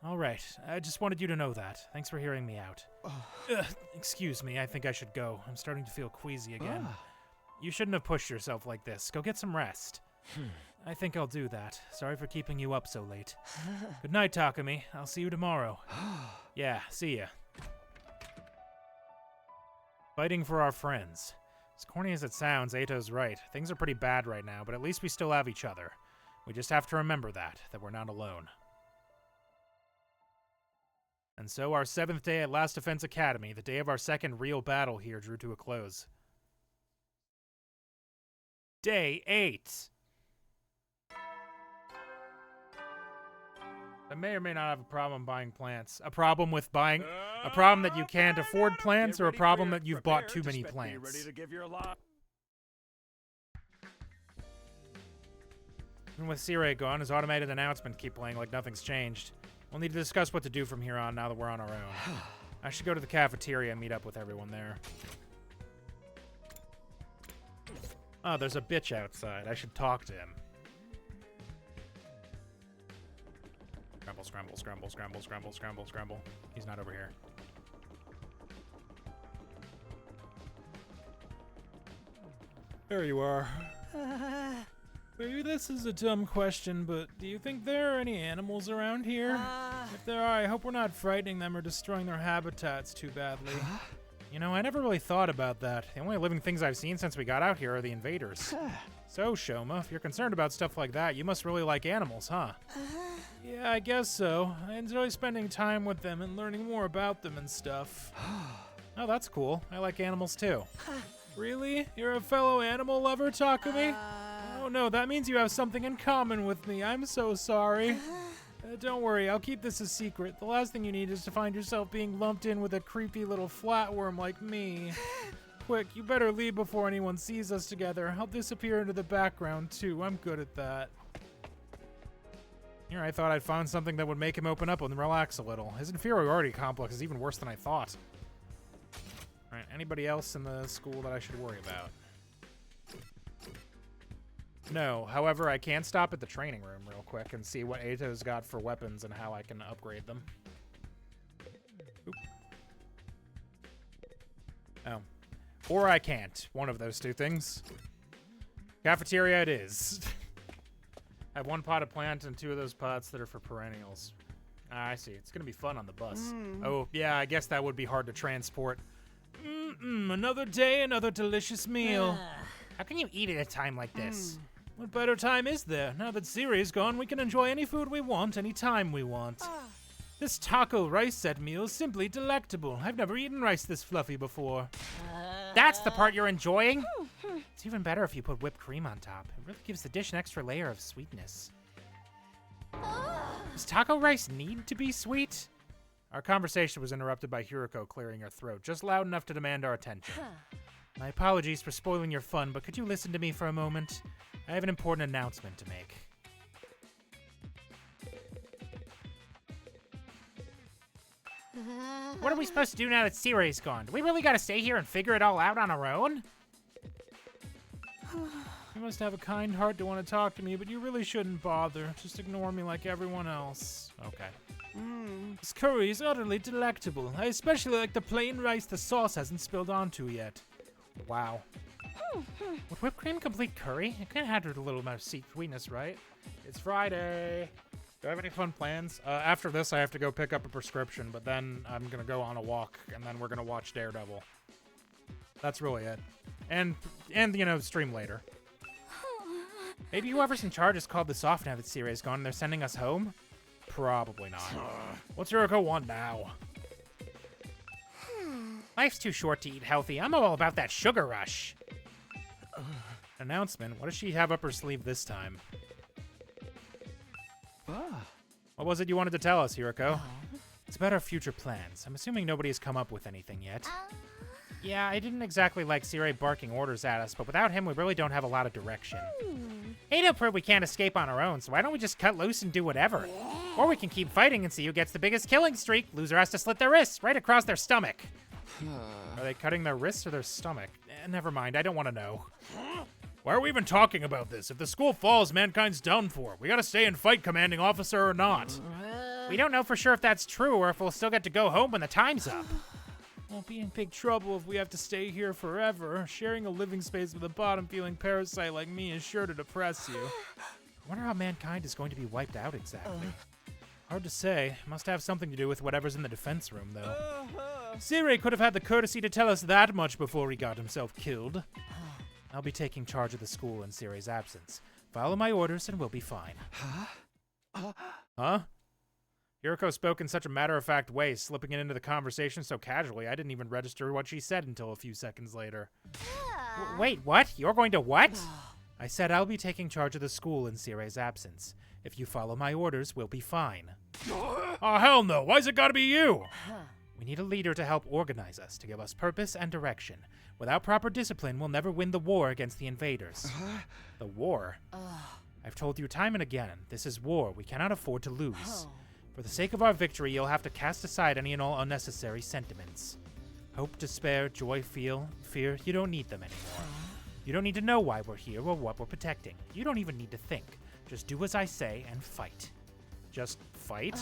All right. I just wanted you to know that. Thanks for hearing me out. Excuse me. I think I should go. I'm starting to feel queasy again. You shouldn't have pushed yourself like this. Go get some rest. I think I'll do that. Sorry for keeping you up so late. Good night, Takumi. I'll see you tomorrow. Yeah, see ya. Fighting for our friends. As corny as it sounds, Eito's right. Things are pretty bad right now, but at least we still have each other. We just have to remember that we're not alone. And so our 7th day at Last Defense Academy, the day of our second real battle here, drew to a close. Day 8. I may or may not have a problem buying plants. A problem with buying... A problem that you can't afford plants, or a problem that you've bought too many plants. Ready to give your lot. Even with Sirei gone, his automated announcements keep playing like nothing's changed. We'll need to discuss what to do from here on now that we're on our own. I should go to the cafeteria and meet up with everyone there. Oh, there's a bitch outside. I should talk to him. Scramble, scramble, scramble, scramble, scramble, scramble, scramble. He's not over here. There you are. Maybe this is a dumb question, but do you think there are any animals around here? If there are, I hope we're not frightening them or destroying their habitats too badly. You know, I never really thought about that. The only living things I've seen since we got out here are the invaders. So, Shoma, if you're concerned about stuff like that, you must really like animals, huh? Yeah, I guess so. I enjoy spending time with them and learning more about them and stuff. Oh, that's cool. I like animals too. Really? You're a fellow animal lover, Takumi? Oh no, that means you have something in common with me. I'm so sorry. Don't worry, I'll keep this a secret. The last thing you need is to find yourself being lumped in with a creepy little flatworm like me. Quick, you better leave before anyone sees us together. I'll disappear into the background too. I'm good at that. Here, I thought I'd found something that would make him open up and relax a little. His inferiority complex is even worse than I thought. Alright, anybody else in the school that I should worry about? No, however, I can stop at the training room real quick and see what Eito's got for weapons and how I can upgrade them. Oop. Oh. Or I can't. One of those two things. Cafeteria it is. I have 1 potted plant and 2 of those pots that are for perennials. Ah, I see. It's gonna be fun on the bus. Oh, yeah, I guess that would be hard to transport. Another day, another delicious meal. How can you eat at a time like this? What better time is there? Now that Siri's gone, we can enjoy any food we want, any time we want. This taco rice set meal is simply delectable. I've never eaten rice this fluffy before. That's the part you're enjoying? It's even better if you put whipped cream on top. It really gives the dish an extra layer of sweetness. Does taco rice need to be sweet? Our conversation was interrupted by Hiruko clearing her throat, just loud enough to demand our attention. My apologies for spoiling your fun, but could you listen to me for a moment? I have an important announcement to make. What are we supposed to do now that Siri's gone? Do we really gotta stay here and figure it all out on our own? You must have a kind heart to want to talk to me, but you really shouldn't bother. Just ignore me like everyone else. Okay. This curry is utterly delectable. I especially like the plain rice the sauce hasn't spilled onto yet. Wow. Would whipped cream complete curry? It kind of had a little amount of sweetness, right? It's Friday. Do I have any fun plans? After this, I have to go pick up a prescription, but then I'm gonna go on a walk, and then we're gonna watch Daredevil. That's really it. And you know, stream later. Maybe whoever's in charge has called this off now that Siri's gone and they're sending us home? Probably not. What's Hiruko want now? Life's too short to eat healthy. I'm all about that sugar rush. Announcement? What does she have up her sleeve this time? What was it you wanted to tell us, Hiruko? It's about our future plans. I'm assuming nobody has come up with anything yet. Yeah, I didn't exactly like Siri barking orders at us, but without him, we really don't have a lot of direction. Ain't no proof we can't escape on our own, so why don't we just cut loose and do whatever? Or we can keep fighting and see who gets the biggest killing streak. Loser has to slit their wrists right across their stomach. Are they cutting their wrists or their stomach? Never mind, I don't want to know. Why are we even talking about this? If the school falls, mankind's done for. We gotta stay and fight, commanding officer or not. We don't know for sure if that's true or if we'll still get to go home when the time's up. We'll be in big trouble if we have to stay here forever. Sharing a living space with a bottom-feeling parasite like me is sure to depress you. I wonder how mankind is going to be wiped out exactly. Hard to say. Must have something to do with whatever's in the defense room, though. Siri could have had the courtesy to tell us that much before he got himself killed. I'll be taking charge of the school in Siri's absence. Follow my orders and we'll be fine. Huh? Hiruko spoke in such a matter-of-fact way, slipping it into the conversation so casually I didn't even register what she said until a few seconds later. Wait, what? You're going to what? I said I'll be taking charge of the school in Siri's absence. If you follow my orders, we'll be fine. Oh, hell no! Why's it gotta be you? We need a leader to help organize us, to give us purpose and direction. Without proper discipline, we'll never win the war against the invaders. The war? I've told you time and again, this is war. We cannot afford to lose. For the sake of our victory, you'll have to cast aside any and all unnecessary sentiments. Hope, despair, joy, fear, you don't need them anymore. You don't need to know why we're here or what we're protecting. You don't even need to think. Just do as I say and fight. Just fight?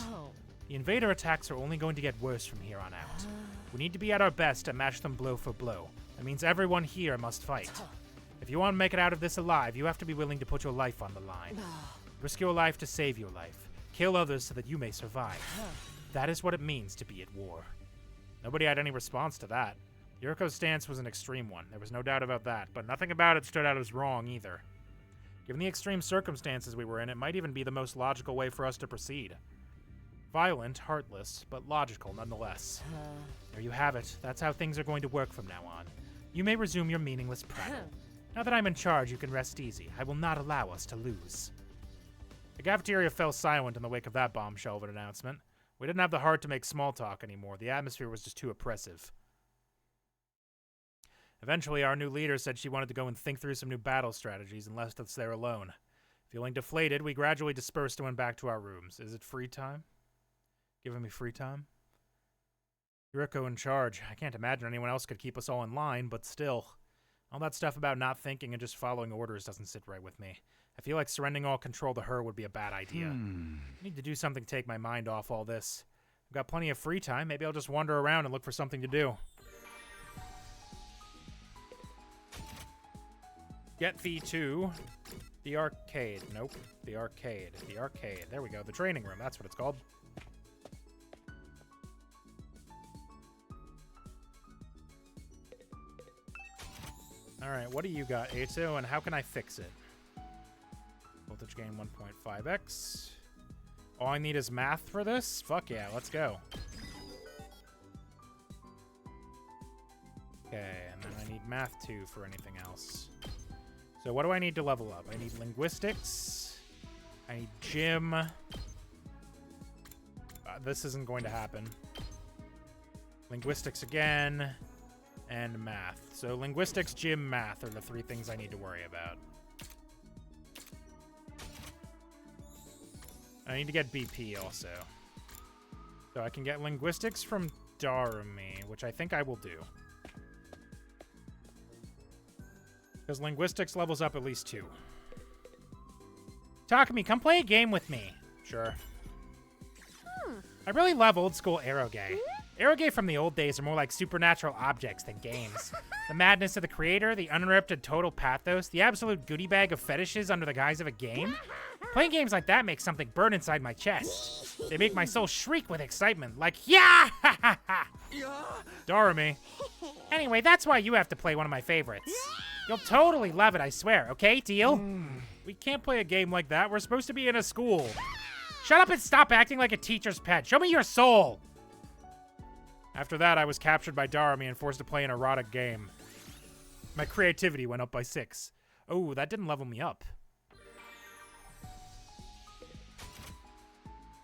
The invader attacks are only going to get worse from here on out. We need to be at our best to match them blow for blow. That means everyone here must fight. If you want to make it out of this alive, you have to be willing to put your life on the line. Risk your life to save your life. Kill others so that you may survive. That is what it means to be at war. Nobody had any response to that. Hiruko's stance was an extreme one. There was no doubt about that, but nothing about it stood out as wrong either. Given the extreme circumstances we were in, it might even be the most logical way for us to proceed. Violent, heartless, but logical nonetheless. There you have it. That's how things are going to work from now on. You may resume your meaningless prattle. Now that I'm in charge, you can rest easy. I will not allow us to lose. The cafeteria fell silent in the wake of that bombshell of an announcement. We didn't have the heart to make small talk anymore. The atmosphere was just too oppressive. Eventually, our new leader said she wanted to go and think through some new battle strategies and left us there alone. Feeling deflated, we gradually dispersed and went back to our rooms. Is it free time? Giving me free time? Hiruko in charge. I can't imagine anyone else could keep us all in line, but still. All that stuff about not thinking and just following orders doesn't sit right with me. I feel like surrendering all control to her would be a bad idea. I need to do something to take my mind off all this. I've got plenty of free time. Maybe I'll just wander around and look for something to do. get thee to the arcade. Nope. The arcade. The arcade. There we go. The training room. That's what it's called. Alright, what do you got, Ato, and how can I fix it? Voltage gain 1.5x. All I need is math for this? Fuck yeah, let's go. Okay, and then I need math 2 for anything else. So what do I need to level up? I need linguistics. I need gym. This isn't going to happen. Linguistics again. And math. So linguistics, gym, math are the 3 things I need to worry about. I need to get BP also. So I can get linguistics from Darumi, which I think I will do. Because linguistics levels up at least 2. Takumi, come play a game with me. Sure. I really love old school eroge. Eroge from the old days are more like supernatural objects than games. The madness of the creator, the uninterrupted total pathos, the absolute goodie bag of fetishes under the guise of a game. Playing games like that makes something burn inside my chest. They make my soul shriek with excitement, like, yeah! Ha ha ha! Darumi. Anyway, that's why you have to play one of my favorites. You'll totally love it, I swear, okay? Deal? We can't play a game like that. We're supposed to be in a school. Shut up and stop acting like a teacher's pet. Show me your soul! After that, I was captured by Darumi and forced to play an erotic game. My creativity went up by 6. Oh, that didn't level me up.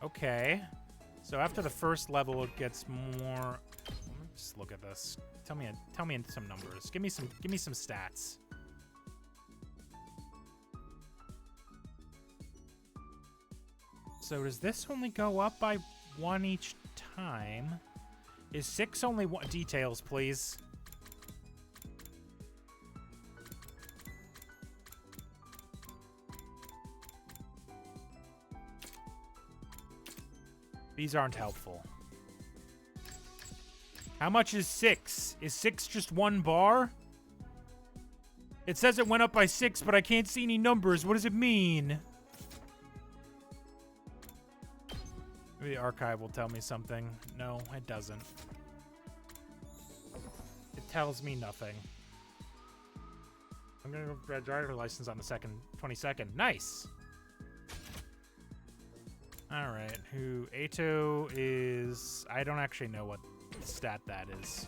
Okay. So after the first level, it gets more... Let me just look at this. Tell me some numbers. Give me some stats. So does this only go up by 1 each time? Is 6 only one? Details, please. These aren't helpful. How much is 6? Is 6 just 1 bar? It says it went up by 6, but I can't see any numbers. What does it mean? Maybe the archive will tell me something. No, it doesn't. It tells me nothing. I'm gonna go get a driver license on the 22nd. Nice! Alright, who Ato is... I don't actually know what stat that is.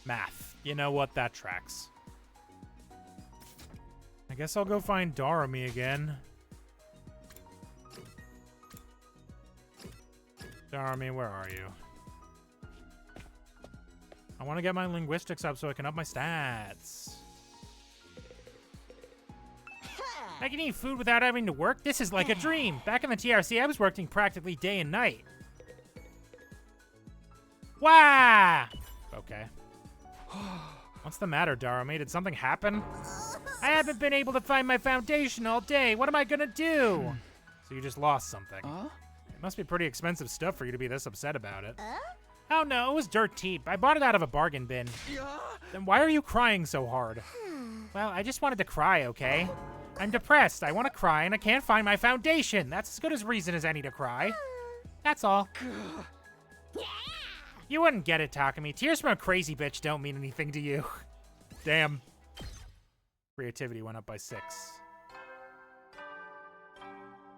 Math. You know what? That tracks. I guess I'll go find Darumi again. Darumi, where are you? I want to get my linguistics up so I can up my stats. I can eat food without having to work? This is like a dream. Back in the TRC, I was working practically day and night. Wah! Okay. What's the matter, Darumi? Did something happen? I haven't been able to find my foundation all day. What am I gonna do? So you just lost something. It must be pretty expensive stuff for you to be this upset about it. Oh no, it was dirt cheap. I bought it out of a bargain bin. Then why are you crying so hard? Well, I just wanted to cry, okay? I'm depressed. I want to cry and I can't find my foundation. That's as good as reason as any to cry. That's all. You wouldn't get it, Takumi. Tears from a crazy bitch don't mean anything to you. Damn. Creativity went up by 6.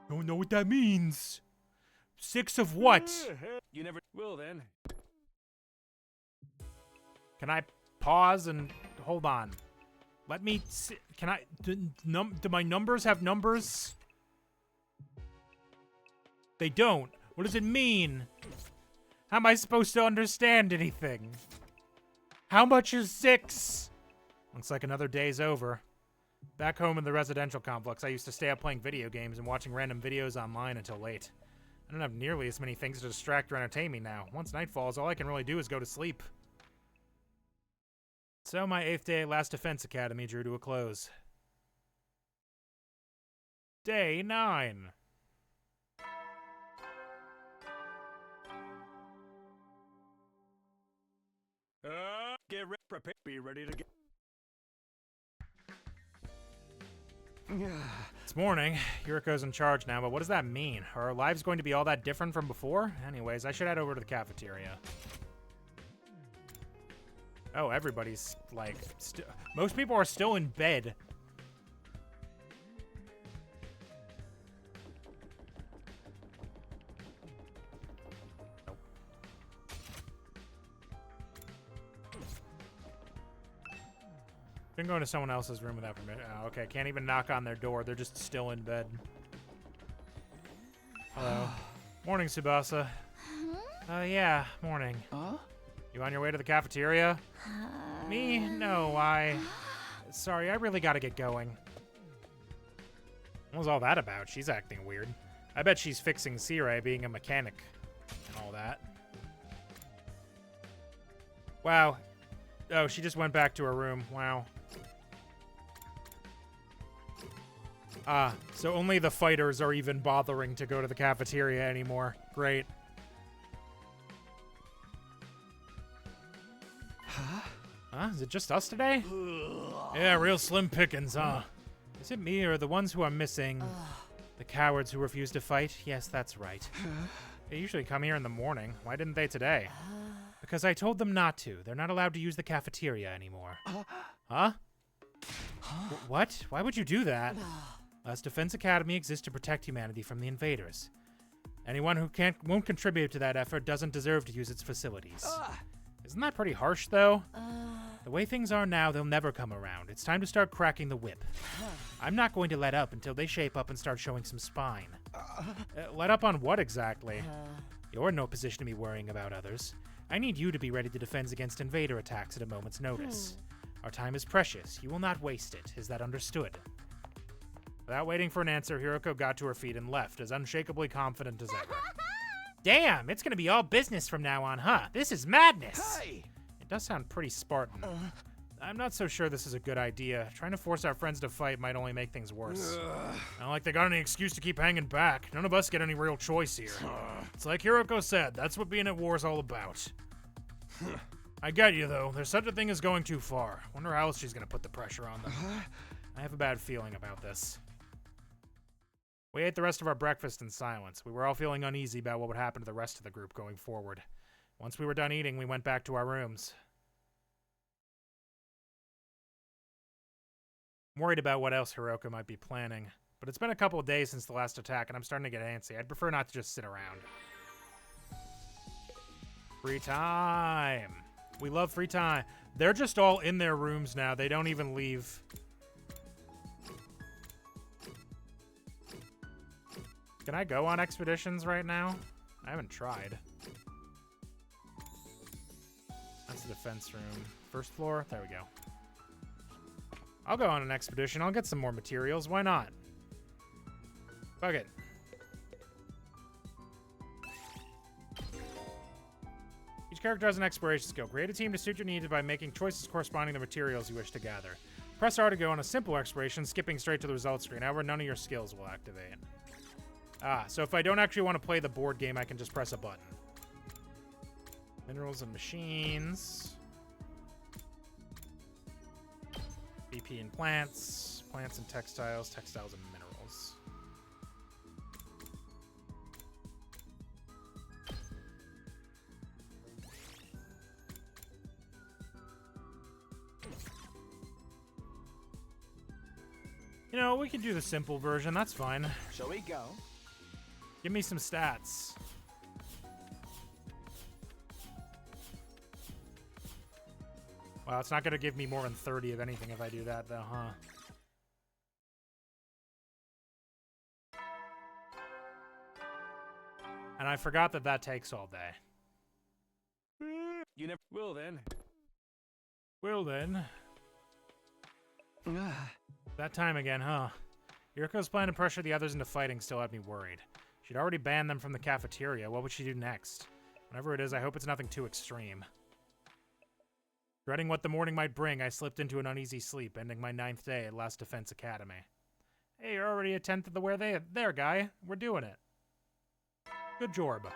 Don't know what that means. 6 of what? You never will then. Can I pause and hold on? Let me see. Can I? Do my numbers have numbers? They don't. What does it mean? How am I supposed to understand anything? How much is 6? Looks like another day's over. Back home in the residential complex, I used to stay up playing video games and watching random videos online until late. I don't have nearly as many things to distract or entertain me now. Once night falls, all I can really do is go to sleep. So my 8th day at Last Defense Academy drew to a close. Day 9. get prepared. Be ready to get. It's morning. Hiruko's in charge now, but what does that mean? Are our lives going to be all that different from before? Anyways, I should head over to the cafeteria. Oh, everybody's, like, most people are still in bed. Nope. Been going to someone else's room without permission. Oh, okay, can't even knock on their door. They're just still in bed. Hello. Morning, Tsubasa. Yeah, morning. Huh? You on your way to the cafeteria? Me? No, Sorry, I really gotta get going. What was all that about? She's acting weird. I bet she's fixing Sirei being a mechanic and all that. Wow. Oh, she just went back to her room. Wow. Ah, so only the fighters are even bothering to go to the cafeteria anymore. Great. Huh? Is it just us today? Yeah, real slim pickings, huh? Is it me or the ones who are missing? The cowards who refuse to fight? Yes, that's right. They usually come here in the morning. Why didn't they today? Because I told them not to. They're not allowed to use the cafeteria anymore. Huh? What? Why would you do that? Us Defense Academy exists to protect humanity from the invaders. Anyone who won't contribute to that effort doesn't deserve to use its facilities. Isn't that pretty harsh, though? The way things are now, they'll never come around. It's time to start cracking the whip. I'm not going to let up until they shape up and start showing some spine. Let up on what exactly? You're in no position to be worrying about others. I need you to be ready to defend against invader attacks at a moment's notice. Our time is precious. You will not waste it. Is that understood? Without waiting for an answer, Hiruko got to her feet and left, as unshakably confident as ever. Damn, it's gonna be all business from now on, huh? This is madness! Hey! It does sound pretty Spartan. I'm not so sure this is a good idea. Trying to force our friends to fight might only make things worse. Not like they got any excuse to keep hanging back. None of us get any real choice here. It's like Hiruko said, that's what being at war is all about. I get you, though. There's such a thing as going too far. Wonder how else she's gonna put the pressure on them. I have a bad feeling about this. We ate the rest of our breakfast in silence. We were all feeling uneasy about what would happen to the rest of the group going forward. Once we were done eating, we went back to our rooms. I'm worried about what else Hiruko might be planning, but it's been a couple of days since the last attack, and I'm starting to get antsy. I'd prefer not to just sit around. Free time. We love free time. They're just all in their rooms now. They don't even leave. Can I go on expeditions right now? I haven't tried. That's the defense room. First floor? There we go. I'll go on an expedition. I'll get some more materials. Why not? Fuck it. Each character has an exploration skill. Create a team to suit your needs by making choices corresponding to the materials you wish to gather. Press R to go on a simple exploration, skipping straight to the results screen. However, none of your skills will activate. So if I don't actually want to play the board game, I can just press a button. Minerals and machines. BP and plants. Plants and textiles. Textiles and minerals. You know, we can do the simple version. That's fine. Shall we go? Give me some stats. Well, it's not going to give me more than 30 of anything if I do that, though, huh? And I forgot that that takes all day. You never will then. Well, then. That time again, huh? Hiruko's plan to pressure the others into fighting still had me worried. She'd already banned them from the cafeteria. What would she do next? Whatever it is, I hope it's nothing too extreme. Dreading what the morning might bring, I slipped into an uneasy sleep, ending my 9th day at Last Defense Academy. Hey, you're already a 10th of the way there, guy. We're doing it. Good job.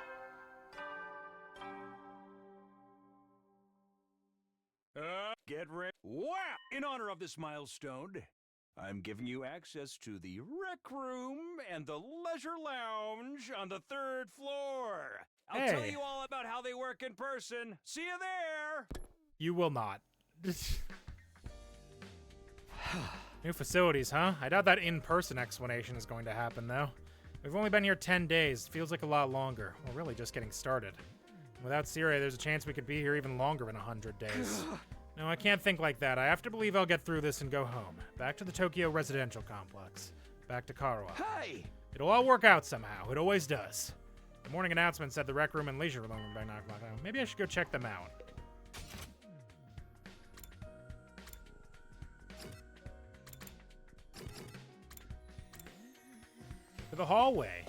Get ready. Wow! In honor of this milestone, I'm giving you access to the rec room and the leisure lounge on the 3rd floor. I'll tell Hey. you all about how they work in person. See you there! You will not. New facilities, huh? I doubt that in-person explanation is going to happen, though. We've only been here 10 days. Feels like a lot longer. We're really just getting started. Without Sire, there's a chance we could be here even longer than 100 days. No, I can't think like that. I have to believe I'll get through this and go home. Back to the Tokyo residential complex. Back to Karawa. Hey! It'll all work out somehow. It always does. The morning announcement said the rec room and leisure room by 9 o'clock. Maybe I should go check them out. To the hallway.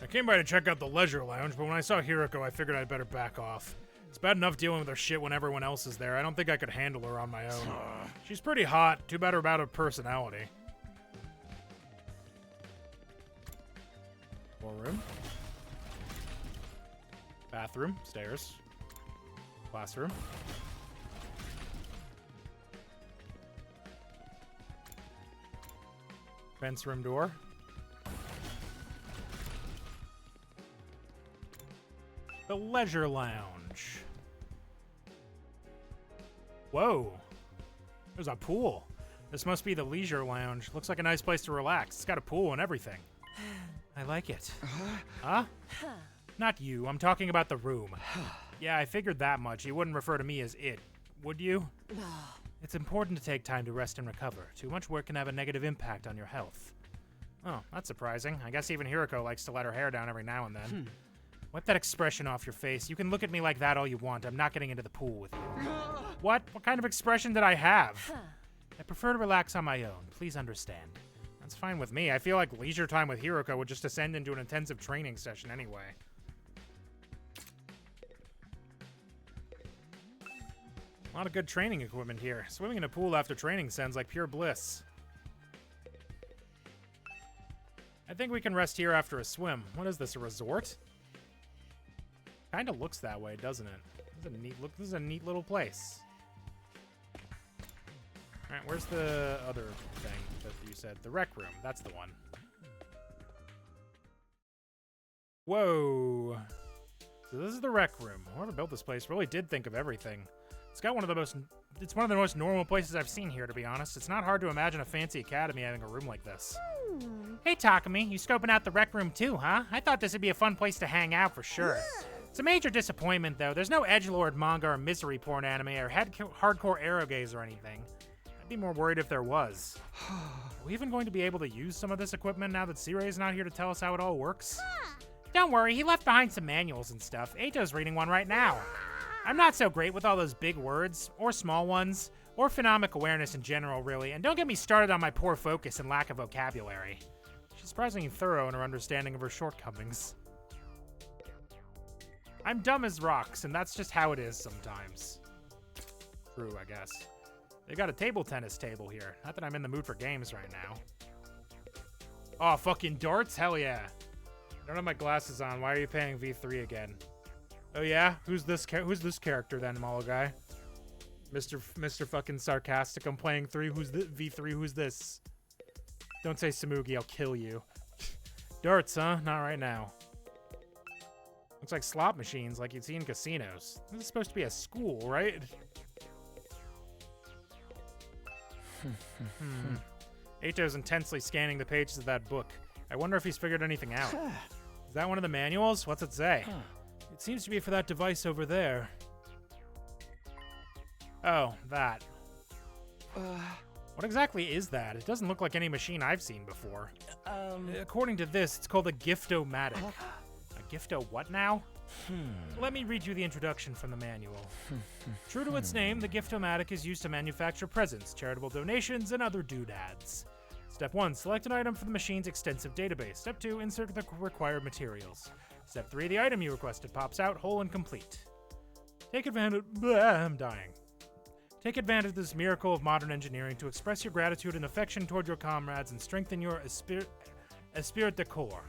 I came by to check out the leisure lounge, but when I saw Hiruko, I figured I'd better back off. It's bad enough dealing with her shit when everyone else is there. I don't think I could handle her on my own. She's pretty hot. Too bad about her personality. More room. Bathroom. Stairs. Classroom. Fence room door. The leisure lounge. Whoa. There's a pool. This must be the leisure lounge. Looks like a nice place to relax. It's got a pool and everything. I like it. Huh? Not you. I'm talking about the room. Yeah, I figured that much. You wouldn't refer to me as it, would you? It's important to take time to rest and recover. Too much work can have a negative impact on your health. Oh, that's surprising. I guess even Hiruko likes to let her hair down every now and then. Wipe that expression off your face. You can look at me like that all you want. I'm not getting into the pool with you. What? What kind of expression did I have? I prefer to relax on my own. Please understand. That's fine with me. I feel like leisure time with Hiruko would just descend into an intensive training session anyway. A lot of good training equipment here. Swimming in a pool after training sounds like pure bliss. I think we can rest here after a swim. What is this, a resort? Kind of looks that way, doesn't it? This is a neat look. This is a neat little place. All right, where's the other thing that you said? The rec room. That's the one. Whoa. So this is the rec room. Whoever built this place really did think of everything. It's got one of the most. It's one of the most normal places I've seen here, to be honest. It's not hard to imagine a fancy academy having a room like this. Hey, Takumi, you scoping out the rec room too, huh? I thought this would be a fun place to hang out for sure. It's a major disappointment, though. There's no edgelord manga or misery porn anime or hardcore erogaze or anything. I'd be more worried if there was. Are we even going to be able to use some of this equipment now that Sirai's not here to tell us how it all works? Don't worry, he left behind some manuals and stuff. Eito's reading one right now. I'm not so great with all those big words, or small ones, or phonemic awareness in general, really, and don't get me started on my poor focus and lack of vocabulary. She's surprisingly thorough in her understanding of her shortcomings. I'm dumb as rocks, and that's just how it is sometimes. True, I guess. They got a table tennis table here. Not that I'm in the mood for games right now. Oh, fucking darts? Hell yeah. I don't have my glasses on. Why are you paying V3 again? Oh yeah? Who's this character then, Molo guy? Mr. fucking sarcastic. I'm playing 3. Who's the V3? Who's this? Don't say Samugi, I'll kill you. Darts, huh? Not right now. Looks like slot machines like you'd see in casinos. This is supposed to be a school, right? Eito's intensely scanning the pages of that book. I wonder if he's figured anything out. Is that one of the manuals? What's it say? It seems to be for that device over there. Oh, that. What exactly is that? It doesn't look like any machine I've seen before. According to this, it's called a Giftomatic. A Gifto what now? Let me read you the introduction from the manual. True to its name, the Giftomatic is used to manufacture presents, charitable donations, and other doodads. Step 1, select an item from the machine's extensive database. Step 2, insert the required materials. Step 3, the item you requested pops out whole and complete. Take advantage. I'm dying. Take advantage of this miracle of modern engineering to express your gratitude and affection toward your comrades and strengthen your esprit de corps.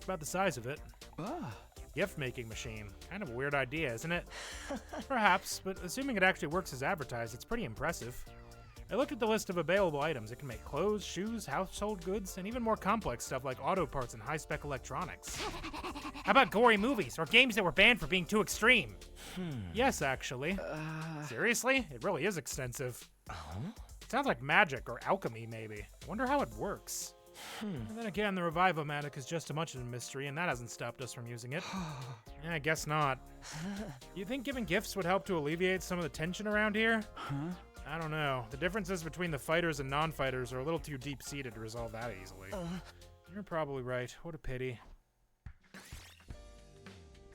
It's about the size of it. Ah. Gift-making machine. Kind of a weird idea, isn't it? Perhaps, but assuming it actually works as advertised, it's pretty impressive. I looked at the list of available items. It can make clothes, shoes, household goods, and even more complex stuff like auto parts and high-spec electronics. How about gory movies or games that were banned for being too extreme? Yes, actually. Seriously? It really is extensive. It sounds like magic or alchemy, maybe. I wonder how it works. And then again, the Revive-O-Matic is just as much of a mystery, and that hasn't stopped us from using it. Yeah, I guess not. You think giving gifts would help to alleviate some of the tension around here? I don't know. The differences between the fighters and non-fighters are a little too deep-seated to resolve that easily. You're probably right. What a pity.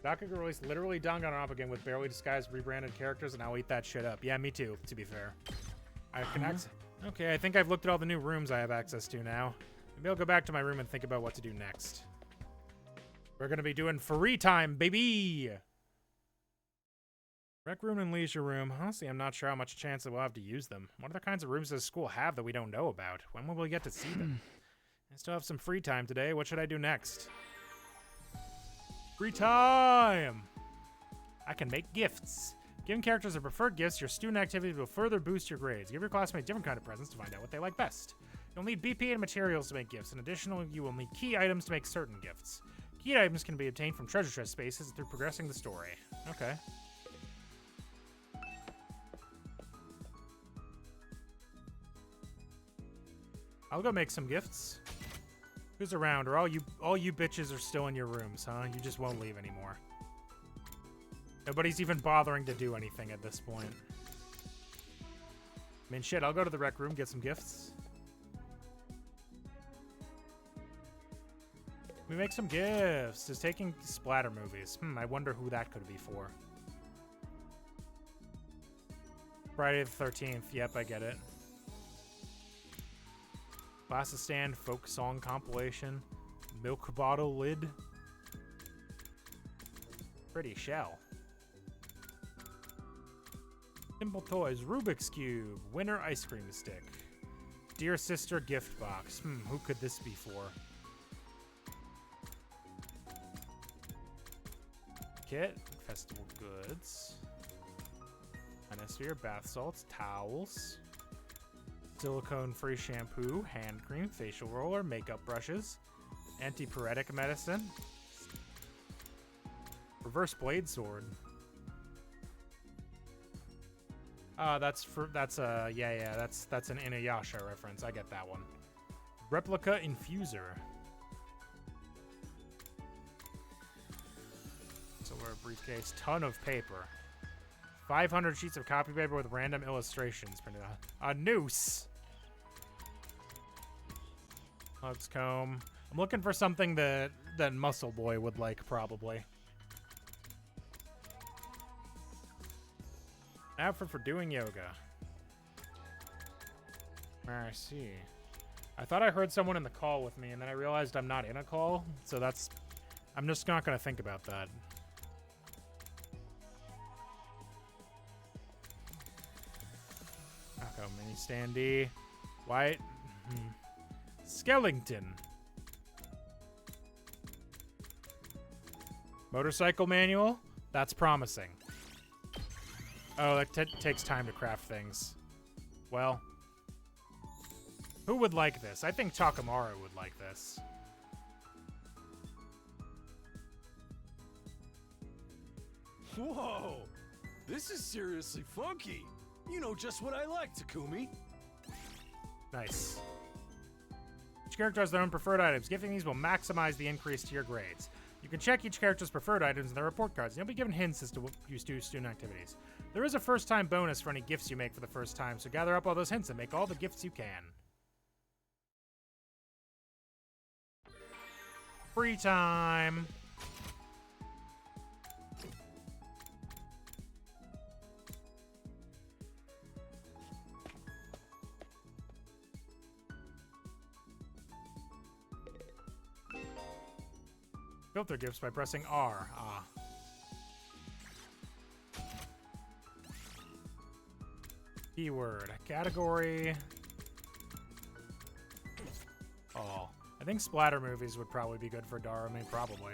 Bakugo released literally Danganronpa again with barely disguised rebranded characters, and I'll eat that shit up. Yeah, me too, to be fair. I can access. Okay, I think I've looked at all the new rooms I have access to now. Maybe I'll go back to my room and think about what to do next. We're gonna be doing free time, baby! Rec room and leisure room. Honestly, I'm not sure how much chance we'll have to use them. What other kinds of rooms does school have that we don't know about? When will we get to see them? I still have some free time today. What should I do next? Free time! I can make gifts. Giving characters their preferred gifts, your student activity will further boost your grades. Give your classmates different kind of presents to find out what they like best. You'll need BP and materials to make gifts. In addition, you will need key items to make certain gifts. Key items can be obtained from treasure chest spaces through progressing the story. Okay. I'll go make some gifts. Who's around? Or all you bitches are still in your rooms, huh? You just won't leave anymore. Nobody's even bothering to do anything at this point. I mean, shit, I'll go to the rec room, get some gifts. We make some gifts. Just taking splatter movies. I wonder who that could be for. Friday the 13th. Yep, I get it. Glasses stand, folk song compilation, milk bottle lid. Pretty shell. Simple toys, Rubik's Cube, winter ice cream stick. Dear sister gift box. Who could this be for? Kit, festival goods. Ionosphere, bath salts, towels. Silicone-free shampoo, hand cream, facial roller, makeup brushes, antipyretic medicine, reverse blade sword. That's an Inuyasha reference. I get that one. Replica infuser. Silver briefcase, ton of paper. 500 sheets of copy paper with random illustrations printed on. A noose. Hugs comb. I'm looking for something that Muscle Boy would like, probably. Outfit for doing yoga. I see. I thought I heard someone in the call with me, and then I realized I'm not in a call, so that's... I'm just not going to think about that. Akko mini standee. White. Skellington. Motorcycle manual? That's promising. Oh, that takes time to craft things. Well. Who would like this? I think Takamaru would like this. Whoa! This is seriously funky. You know just what I like, Takumi. Nice. Each character has their own preferred items. Gifting these will maximize the increase to your grades. You can check each character's preferred items in their report cards, and you'll be given hints as to what you do student activities. There is a first-time bonus for any gifts you make for the first time, so gather up all those hints and make all the gifts you can. Free time! Filter gifts by pressing R. Keyword. Category. All. I think splatter movies would probably be good for Darumi, probably.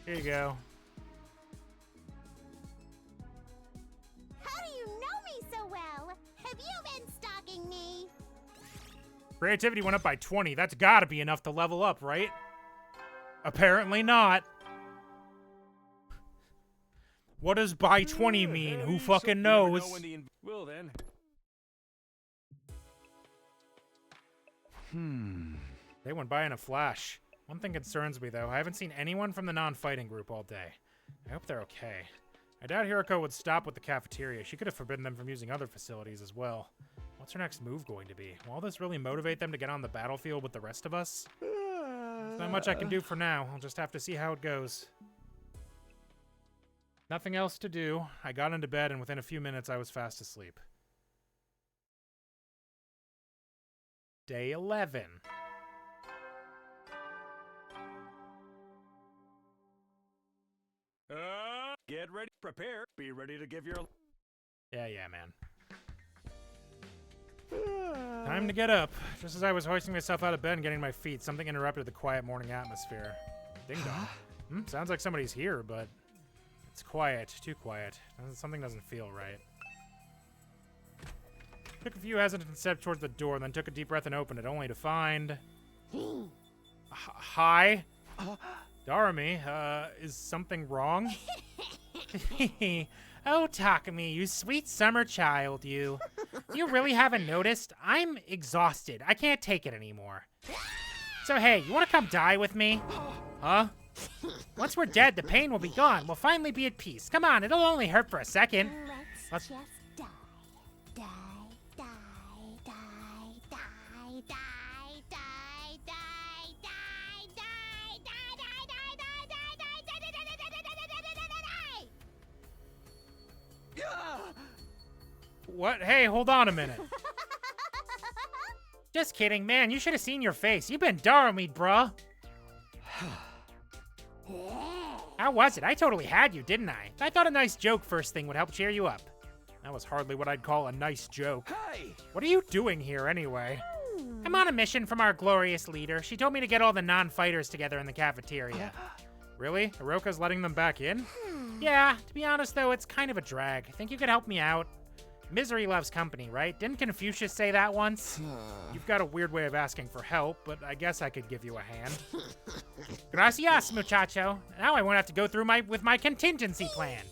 Here you go. How do you know me so well? Have you been stalking me? Creativity went up by 20. That's gotta be enough to level up, right? Apparently not. What does by 20 mean? Who fucking knows? Well then. They went by in a flash. One thing concerns me, though. I haven't seen anyone from the non-fighting group all day. I hope they're okay. I doubt Hiruko would stop with the cafeteria. She could have forbidden them from using other facilities as well. What's her next move going to be? Will all this really motivate them to get on the battlefield with the rest of us? There's not much I can do for now. I'll just have to see how it goes. Nothing else to do. I got into bed, and within a few minutes, I was fast asleep. Day 11. Get ready, prepare, be ready to give your... Yeah, man. Time to get up. Just as I was hoisting myself out of bed and getting my feet, something interrupted the quiet morning atmosphere. Ding dong. Sounds like somebody's here, but it's quiet. Too quiet. Something doesn't feel right. Took a few hesitant steps towards the door, then took a deep breath and opened it, only to find... Hi? Darumi, is something wrong? Oh, Takumi, you sweet summer child, you. You really haven't noticed? I'm exhausted. I can't take it anymore. So hey, you want to come die with me? Huh? Once we're dead, the pain will be gone. We'll finally be at peace. Come on, it'll only hurt for a second. Let's just die. Die, die, die, die, die, die, die, die, die, die, What? Hey, hold on a minute. Just kidding, man. You should have seen your face. You've been Darumi, bruh. How was it? I totally had you, didn't I? I thought a nice joke first thing would help cheer you up. That was hardly what I'd call a nice joke. Hey! What are you doing here, anyway? I'm on a mission from our glorious leader. She told me to get all the non-fighters together in the cafeteria. Really? Hiruko's letting them back in? Yeah, to be honest, though, it's kind of a drag. Think you could help me out? Misery loves company, right? Didn't Confucius say that once? You've got a weird way of asking for help, but I guess I could give you a hand. Gracias, muchacho. Now I won't have to go through with my contingency plan.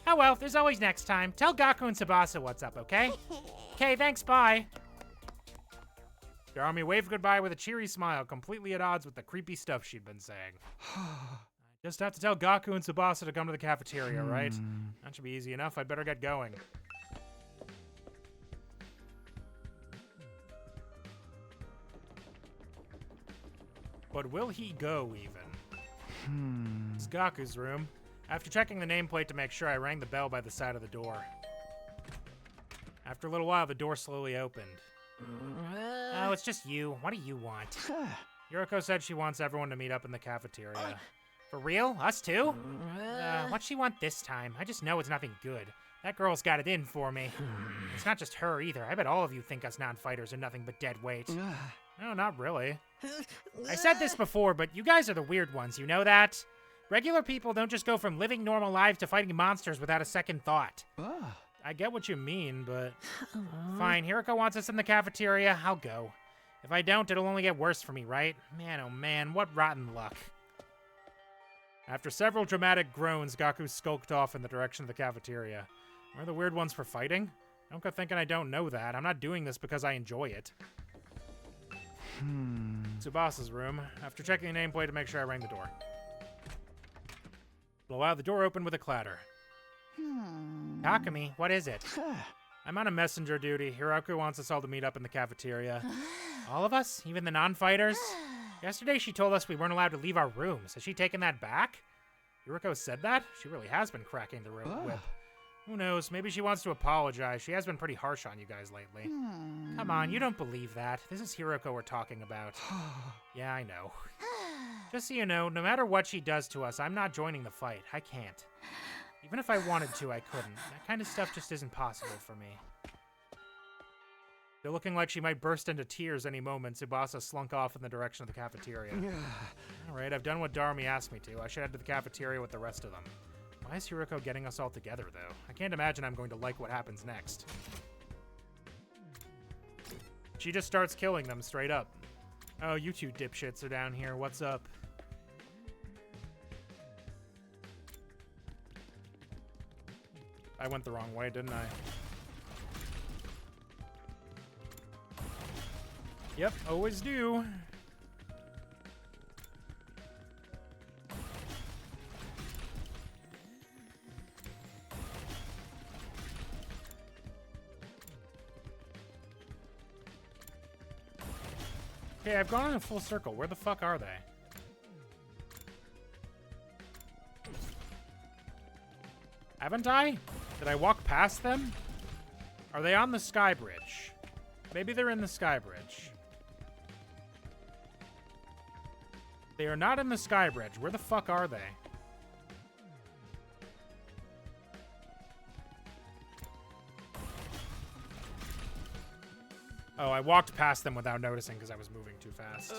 Oh well, there's always next time. Tell Gaku and Tsubasa what's up, okay? Okay, thanks, bye. Darumi waved goodbye with a cheery smile, completely at odds with the creepy stuff she'd been saying. Just have to tell Gaku and Tsubasa to come to the cafeteria, right? That should be easy enough. I'd better get going. But will he go, even? It's Gaku's room. After checking the nameplate to make sure, I rang the bell by the side of the door. After a little while, the door slowly opened. Oh, it's just you. What do you want? Hiruko said she wants everyone to meet up in the cafeteria. For real? Us too? What's she want this time? I just know it's nothing good. That girl's got it in for me. It's not just her either. I bet all of you think us non-fighters are nothing but dead weight. No, not really. I said this before, but you guys are the weird ones, you know that? Regular people don't just go from living normal lives to fighting monsters without a second thought. I get what you mean, but... Fine, Hiruko wants us in the cafeteria, I'll go. If I don't, it'll only get worse for me, right? Man, oh man, what rotten luck. After several dramatic groans, Gaku skulked off in the direction of the cafeteria. We're the weird ones for fighting? Don't go thinking I don't know that. I'm not doing this because I enjoy it. Tsubasa's room. After checking the nameplate to make sure, I rang the door. The door opened with a clatter. Takumi, what is it? I'm on a messenger duty. Hiruko wants us all to meet up in the cafeteria. All of us? Even the non-fighters? Yesterday she told us we weren't allowed to leave our rooms. Has she taken that back? Hiruko said that? She really has been cracking the whip. Who knows? Maybe she wants to apologize. She has been pretty harsh on you guys lately. Come on, you don't believe that. This is Hiruko we're talking about. Yeah, I know. Just so you know, no matter what she does to us, I'm not joining the fight. I can't. Even if I wanted to, I couldn't. That kind of stuff just isn't possible for me. They're looking like she might burst into tears any moment. Tsubasa slunk off in the direction of the cafeteria. Alright, I've done what Darmy asked me to. I should head to the cafeteria with the rest of them. Why is Hiruko getting us all together, though? I can't imagine I'm going to like what happens next. She just starts killing them straight up. Oh, you two dipshits are down here. What's up? I went the wrong way, didn't I? Yep, always do. Okay, I've gone in a full circle. Where the fuck are they? Haven't I? Did I walk past them? Are they on the sky bridge? Maybe they're in the sky bridge. They are not in the sky bridge. Where the fuck are they? Oh, I walked past them without noticing because I was moving too fast.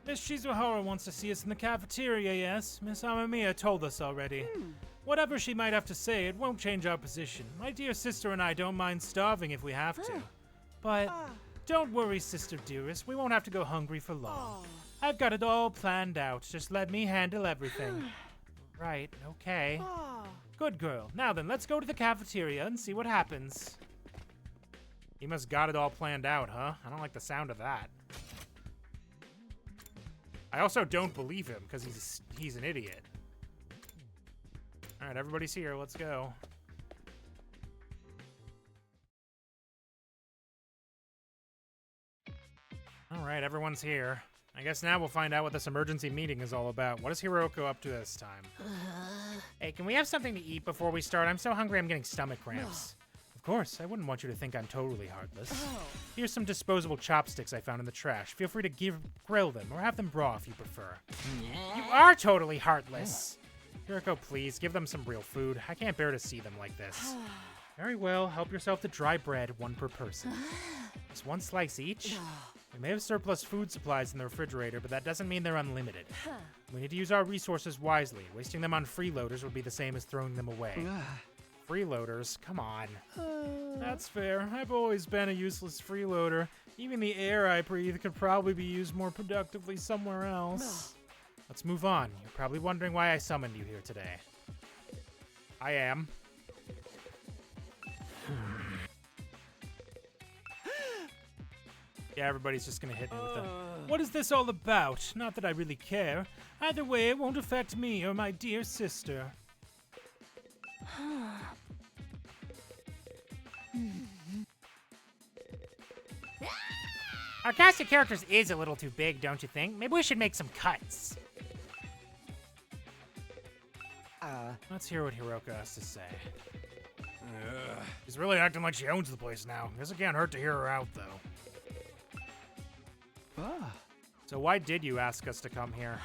Miss Shizuhara wants to see us in the cafeteria, yes? Miss Amamiya told us already. Whatever she might have to say, it won't change our position. My dear sister and I don't mind starving if we have to. But don't worry, sister dearest. We won't have to go hungry for long. I've got it all planned out. Just let me handle everything. Right, okay. Good girl. Now then, let's go to the cafeteria and see what happens. He must got it all planned out, huh? I don't like the sound of that. I also don't believe him because he's an idiot. All right, everybody's here. Let's go. All right, everyone's here. I guess now we'll find out what this emergency meeting is all about. What is Hiruko up to this time? Hey, can we have something to eat before we start? I'm so hungry I'm getting stomach cramps. Of course, I wouldn't want you to think I'm totally heartless. Here's some disposable chopsticks I found in the trash. Feel free to grill them or have them raw if you prefer. You are totally heartless! Hiruko, please, give them some real food. I can't bear to see them like this. Very well, help yourself to dry bread, one per person. Just one slice each? We may have surplus food supplies in the refrigerator, but that doesn't mean they're unlimited. We need to use our resources wisely. Wasting them on freeloaders would be the same as throwing them away. Freeloaders? Come on. That's fair. I've always been a useless freeloader. Even the air I breathe could probably be used more productively somewhere else. Let's move on. You're probably wondering why I summoned you here today. I am. Yeah, everybody's just gonna hit me with them. What is this all about? Not that I really care. Either way, it won't affect me or my dear sister. Our cast of characters is a little too big, don't you think? Maybe we should make some cuts. Let's hear what Hiruko has to say. She's really acting like she owns the place now. Guess it can't hurt to hear her out, though. So why did you ask us to come here?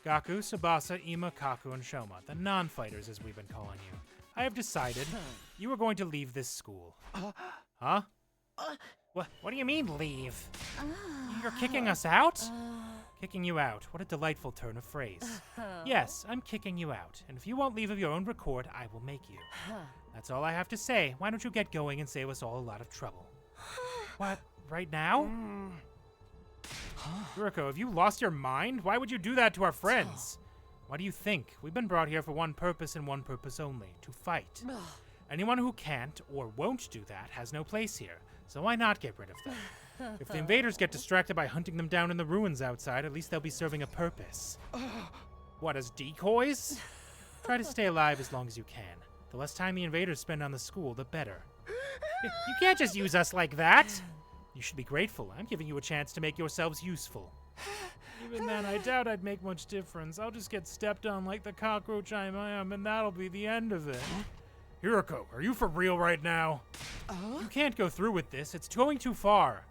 Gaku, Tsubasa, Ima, Kaku, and Shoma, the non-fighters as we've been calling you. I have decided you are going to leave this school. Huh? What do you mean, leave? You're kicking us out? Kicking you out. What a delightful turn of phrase. Yes, I'm kicking you out. And if you won't leave of your own accord, I will make you. That's all I have to say. Why don't you get going and save us all a lot of trouble? What? Right now? Hiruko, have you lost your mind? Why would you do that to our friends? What do you think? We've been brought here for one purpose and one purpose only, to fight. Anyone who can't or won't do that has no place here, so why not get rid of them? If the invaders get distracted by hunting them down in the ruins outside, at least they'll be serving a purpose. What, as decoys? Try to stay alive as long as you can. The less time the invaders spend on the school, the better. You can't just use us like that! You should be grateful. I'm giving you a chance to make yourselves useful. Even then, I doubt I'd make much difference. I'll just get stepped on like the cockroach I am, and that'll be the end of it. Hiruko, are you for real right now? You can't go through with this. It's going too far.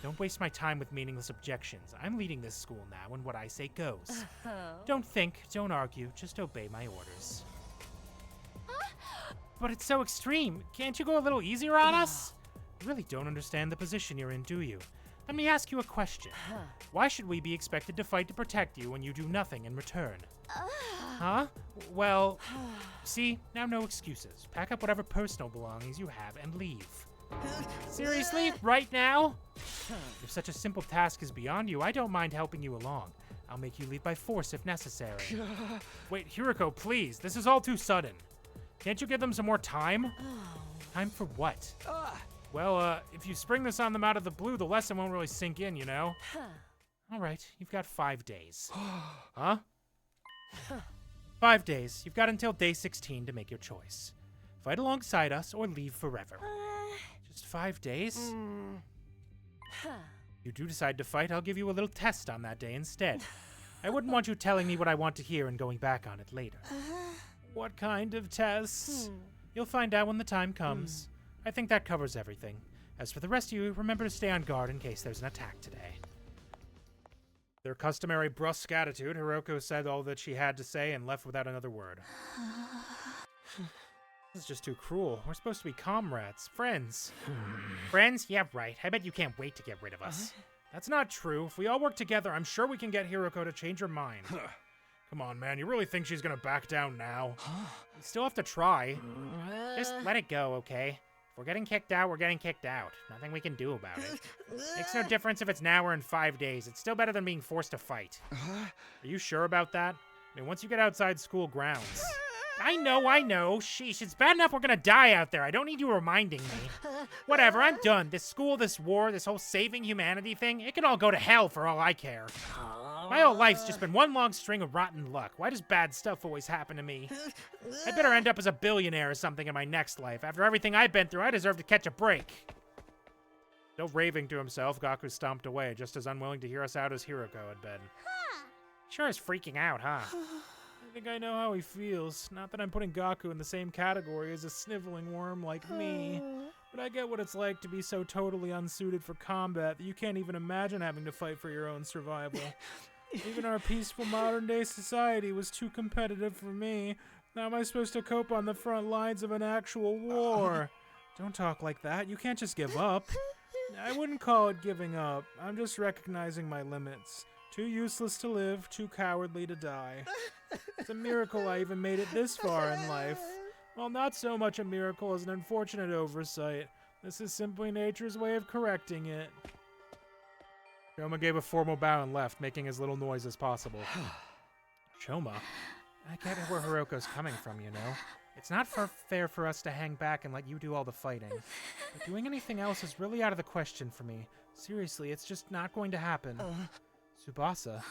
Don't waste my time with meaningless objections. I'm leading this school now, and what I say goes. Don't think, don't argue, just obey my orders. But it's so extreme. Can't you go a little easier on us? You really don't understand the position you're in, do you? Let me ask you a question. Why should we be expected to fight to protect you when you do nothing in return? Huh? Well, see, now no excuses. Pack up whatever personal belongings you have and leave. Seriously? Right now? If such a simple task is beyond you, I don't mind helping you along. I'll make you leave by force if necessary. Wait, Hiruko, please. This is all too sudden. Can't you give them some more time? Time for what? Well, if you spring this on them out of the blue, the lesson won't really sink in, you know? All right, you've got 5 days. Huh? 5 days. You've got until day 16 to make your choice. Fight alongside us or leave forever. Just 5 days? You do decide to fight, I'll give you a little test on that day instead. I wouldn't want you telling me what I want to hear and going back on it later. What kind of test? You'll find out when the time comes. I think that covers everything. As for the rest of you, remember to stay on guard in case there's an attack today. Their customary brusque attitude, Hiruko said all that she had to say and left without another word. This is just too cruel. We're supposed to be comrades, friends. Friends? Yeah, right. I bet you can't wait to get rid of us. That's not true. If we all work together, I'm sure we can get Hiruko to change her mind. Come on, man. You really think she's gonna back down now? We still have to try. Just let it go, okay? If we're getting kicked out, we're getting kicked out. Nothing we can do about it. Makes no difference if it's now or in 5 days. It's still better than being forced to fight. Are you sure about that? I mean, once you get outside school grounds... I know. Sheesh, it's bad enough we're gonna die out there. I don't need you reminding me. Whatever, I'm done. This school, this war, this whole saving humanity thing, it can all go to hell for all I care. My whole life's just been one long string of rotten luck. Why does bad stuff always happen to me? I better end up as a billionaire or something in my next life. After everything I've been through, I deserve to catch a break. Still raving to himself, Gaku stomped away, just as unwilling to hear us out as Hiruko had been. Sure is freaking out, huh? I think I know how he feels. Not that I'm putting Gaku in the same category as a sniveling worm like me, but I get what it's like to be so totally unsuited for combat that you can't even imagine having to fight for your own survival. Even our peaceful modern-day society was too competitive for me. How am I supposed to cope on the front lines of an actual war? Don't talk like that. You can't just give up. I wouldn't call it giving up. I'm just recognizing my limits. Too useless to live, too cowardly to die. It's a miracle I even made it this far in life. Well, not so much a miracle as an unfortunate oversight. This is simply nature's way of correcting it. Shoma gave a formal bow and left, making as little noise as possible. Shoma? I get where Hiroko's coming from, you know. It's not fair for us to hang back and let you do all the fighting. But doing anything else is really out of the question for me. Seriously, it's just not going to happen. Tsubasa,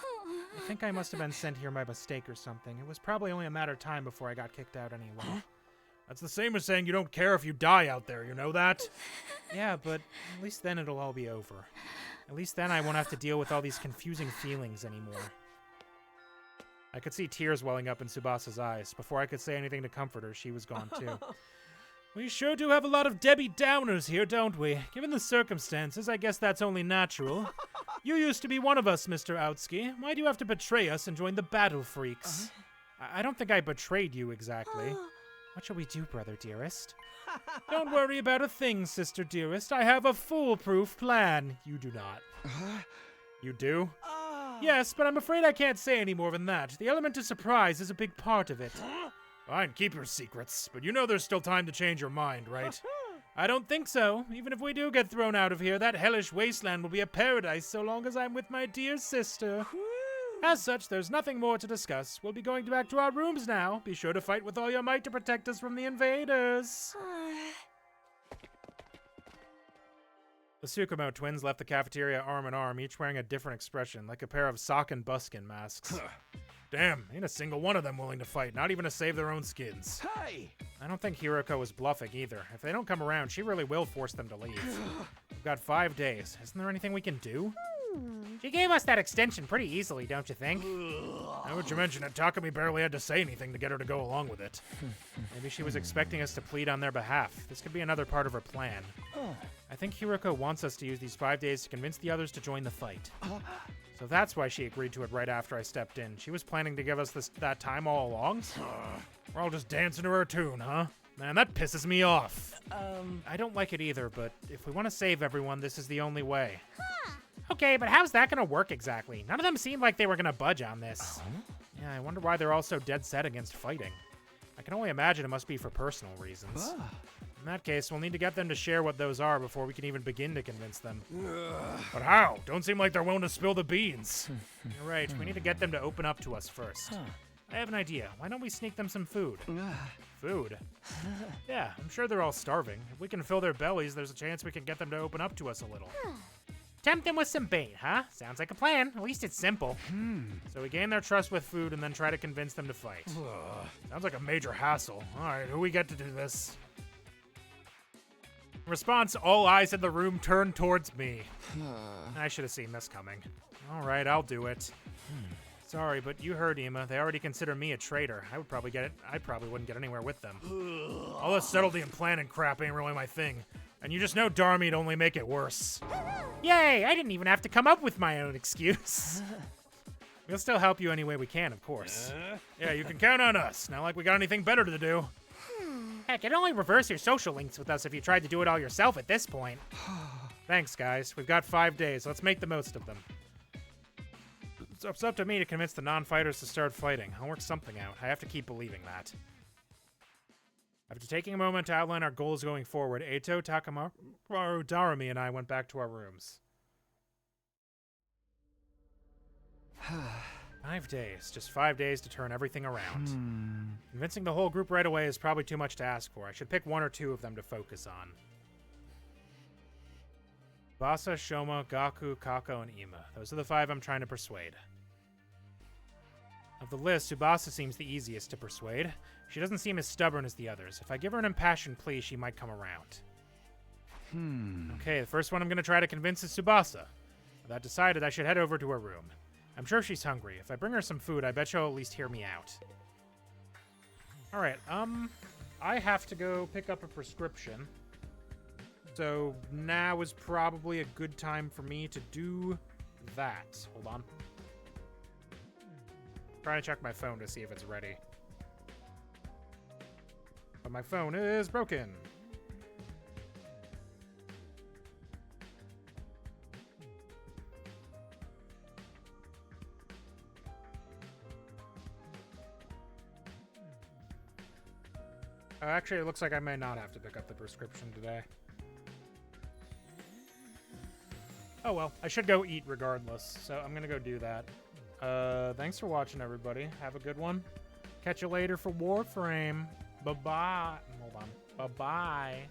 I think I must have been sent here by mistake or something. It was probably only a matter of time before I got kicked out anyway. That's the same as saying you don't care if you die out there, you know that? Yeah, but at least then it'll all be over. At least then I won't have to deal with all these confusing feelings anymore. I could see tears welling up in Tsubasa's eyes. Before I could say anything to comfort her, she was gone too. We sure do have a lot of Debbie Downers here, don't we? Given the circumstances, I guess that's only natural. You used to be one of us, Mr. Outski. Why do you have to betray us and join the Battle Freaks? I don't think I betrayed you exactly. What shall we do, brother dearest? Don't worry about a thing, sister dearest. I have a foolproof plan. You do not. You do? Yes, but I'm afraid I can't say any more than that. The element of surprise is a big part of it. Fine, keep your secrets, but you know there's still time to change your mind, right? I don't think so. Even if we do get thrown out of here, that hellish wasteland will be a paradise so long as I'm with my dear sister. As such, there's nothing more to discuss. We'll be going back to our rooms now. Be sure to fight with all your might to protect us from the invaders. The Tsukumo twins left the cafeteria arm in arm, each wearing a different expression, like a pair of sock and buskin masks. Damn, ain't a single one of them willing to fight, not even to save their own skins. Hey! I don't think Hiruko is bluffing either. If they don't come around, she really will force them to leave. We've got 5 days. Isn't there anything we can do? She gave us that extension pretty easily, don't you think? Now would you mention it, Takumi barely had to say anything to get her to go along with it. Maybe she was expecting us to plead on their behalf. This could be another part of her plan. I think Hiruko wants us to use these 5 days to convince the others to join the fight. So that's why she agreed to it right after I stepped in. She was planning to give us that time all along? We're all just dancing to her tune, huh? Man, that pisses me off. I don't like it either, but if we want to save everyone, this is the only way. Okay, but how's that gonna work exactly? None of them seemed like they were gonna budge on this. Yeah, I wonder why they're all so dead set against fighting. I can only imagine it must be for personal reasons. In that case, we'll need to get them to share what those are before we can even begin to convince them. But how? Don't seem like they're willing to spill the beans. You're right, we need to get them to open up to us first. I have an idea. Why don't we sneak them some food? Food? Yeah, I'm sure they're all starving. If we can fill their bellies, there's a chance we can get them to open up to us a little. Tempt them with some bait, huh? Sounds like a plan. At least it's simple. So we gain their trust with food and then try to convince them to fight. Sounds like a major hassle. All right, who we get to do this? In response, all eyes in the room turn towards me. I should have seen this coming. All right, I'll do it. Sorry, but you heard Ima. They already consider me a traitor. I probably wouldn't get anywhere with them. All this subtlety and planning crap ain't really my thing. And you just know Darmy'd only make it worse. Yay! I didn't even have to come up with my own excuse. We'll still help you any way we can, of course. Yeah, you can count on us. Not like we got anything better to do. Heck, you'd only reverse your social links with us if you tried to do it all yourself at this point. Thanks, guys. We've got 5 days. Let's make the most of them. It's up to me to convince the non-fighters to start fighting. I'll work something out. I have to keep believing that. After taking a moment to outline our goals going forward, Eito, Takamaru, Darumi, and I went back to our rooms. 5 days. Just 5 days to turn everything around. Convincing the whole group right away is probably too much to ask for. I should pick 1 or 2 of them to focus on. Basa, Shoma, Gaku, Kako, and Ima. Those are the 5 I'm trying to persuade. Of the list, Tsubasa seems the easiest to persuade. She doesn't seem as stubborn as the others. If I give her an impassioned plea, she might come around. Okay, the first one I'm going to try to convince is Tsubasa. With that decided, I should head over to her room. I'm sure she's hungry. If I bring her some food, I bet she'll at least hear me out. Alright, I have to go pick up a prescription. So now is probably a good time for me to do that. Hold on. Trying to check my phone to see if it's ready. But my phone is broken. Actually, it looks like I may not have to pick up the prescription today. Oh well, I should go eat regardless, so I'm gonna go do that. Thanks for watching, everybody. Have a good one. Catch you later for Warframe. Bye-bye. Hold on. Bye-bye.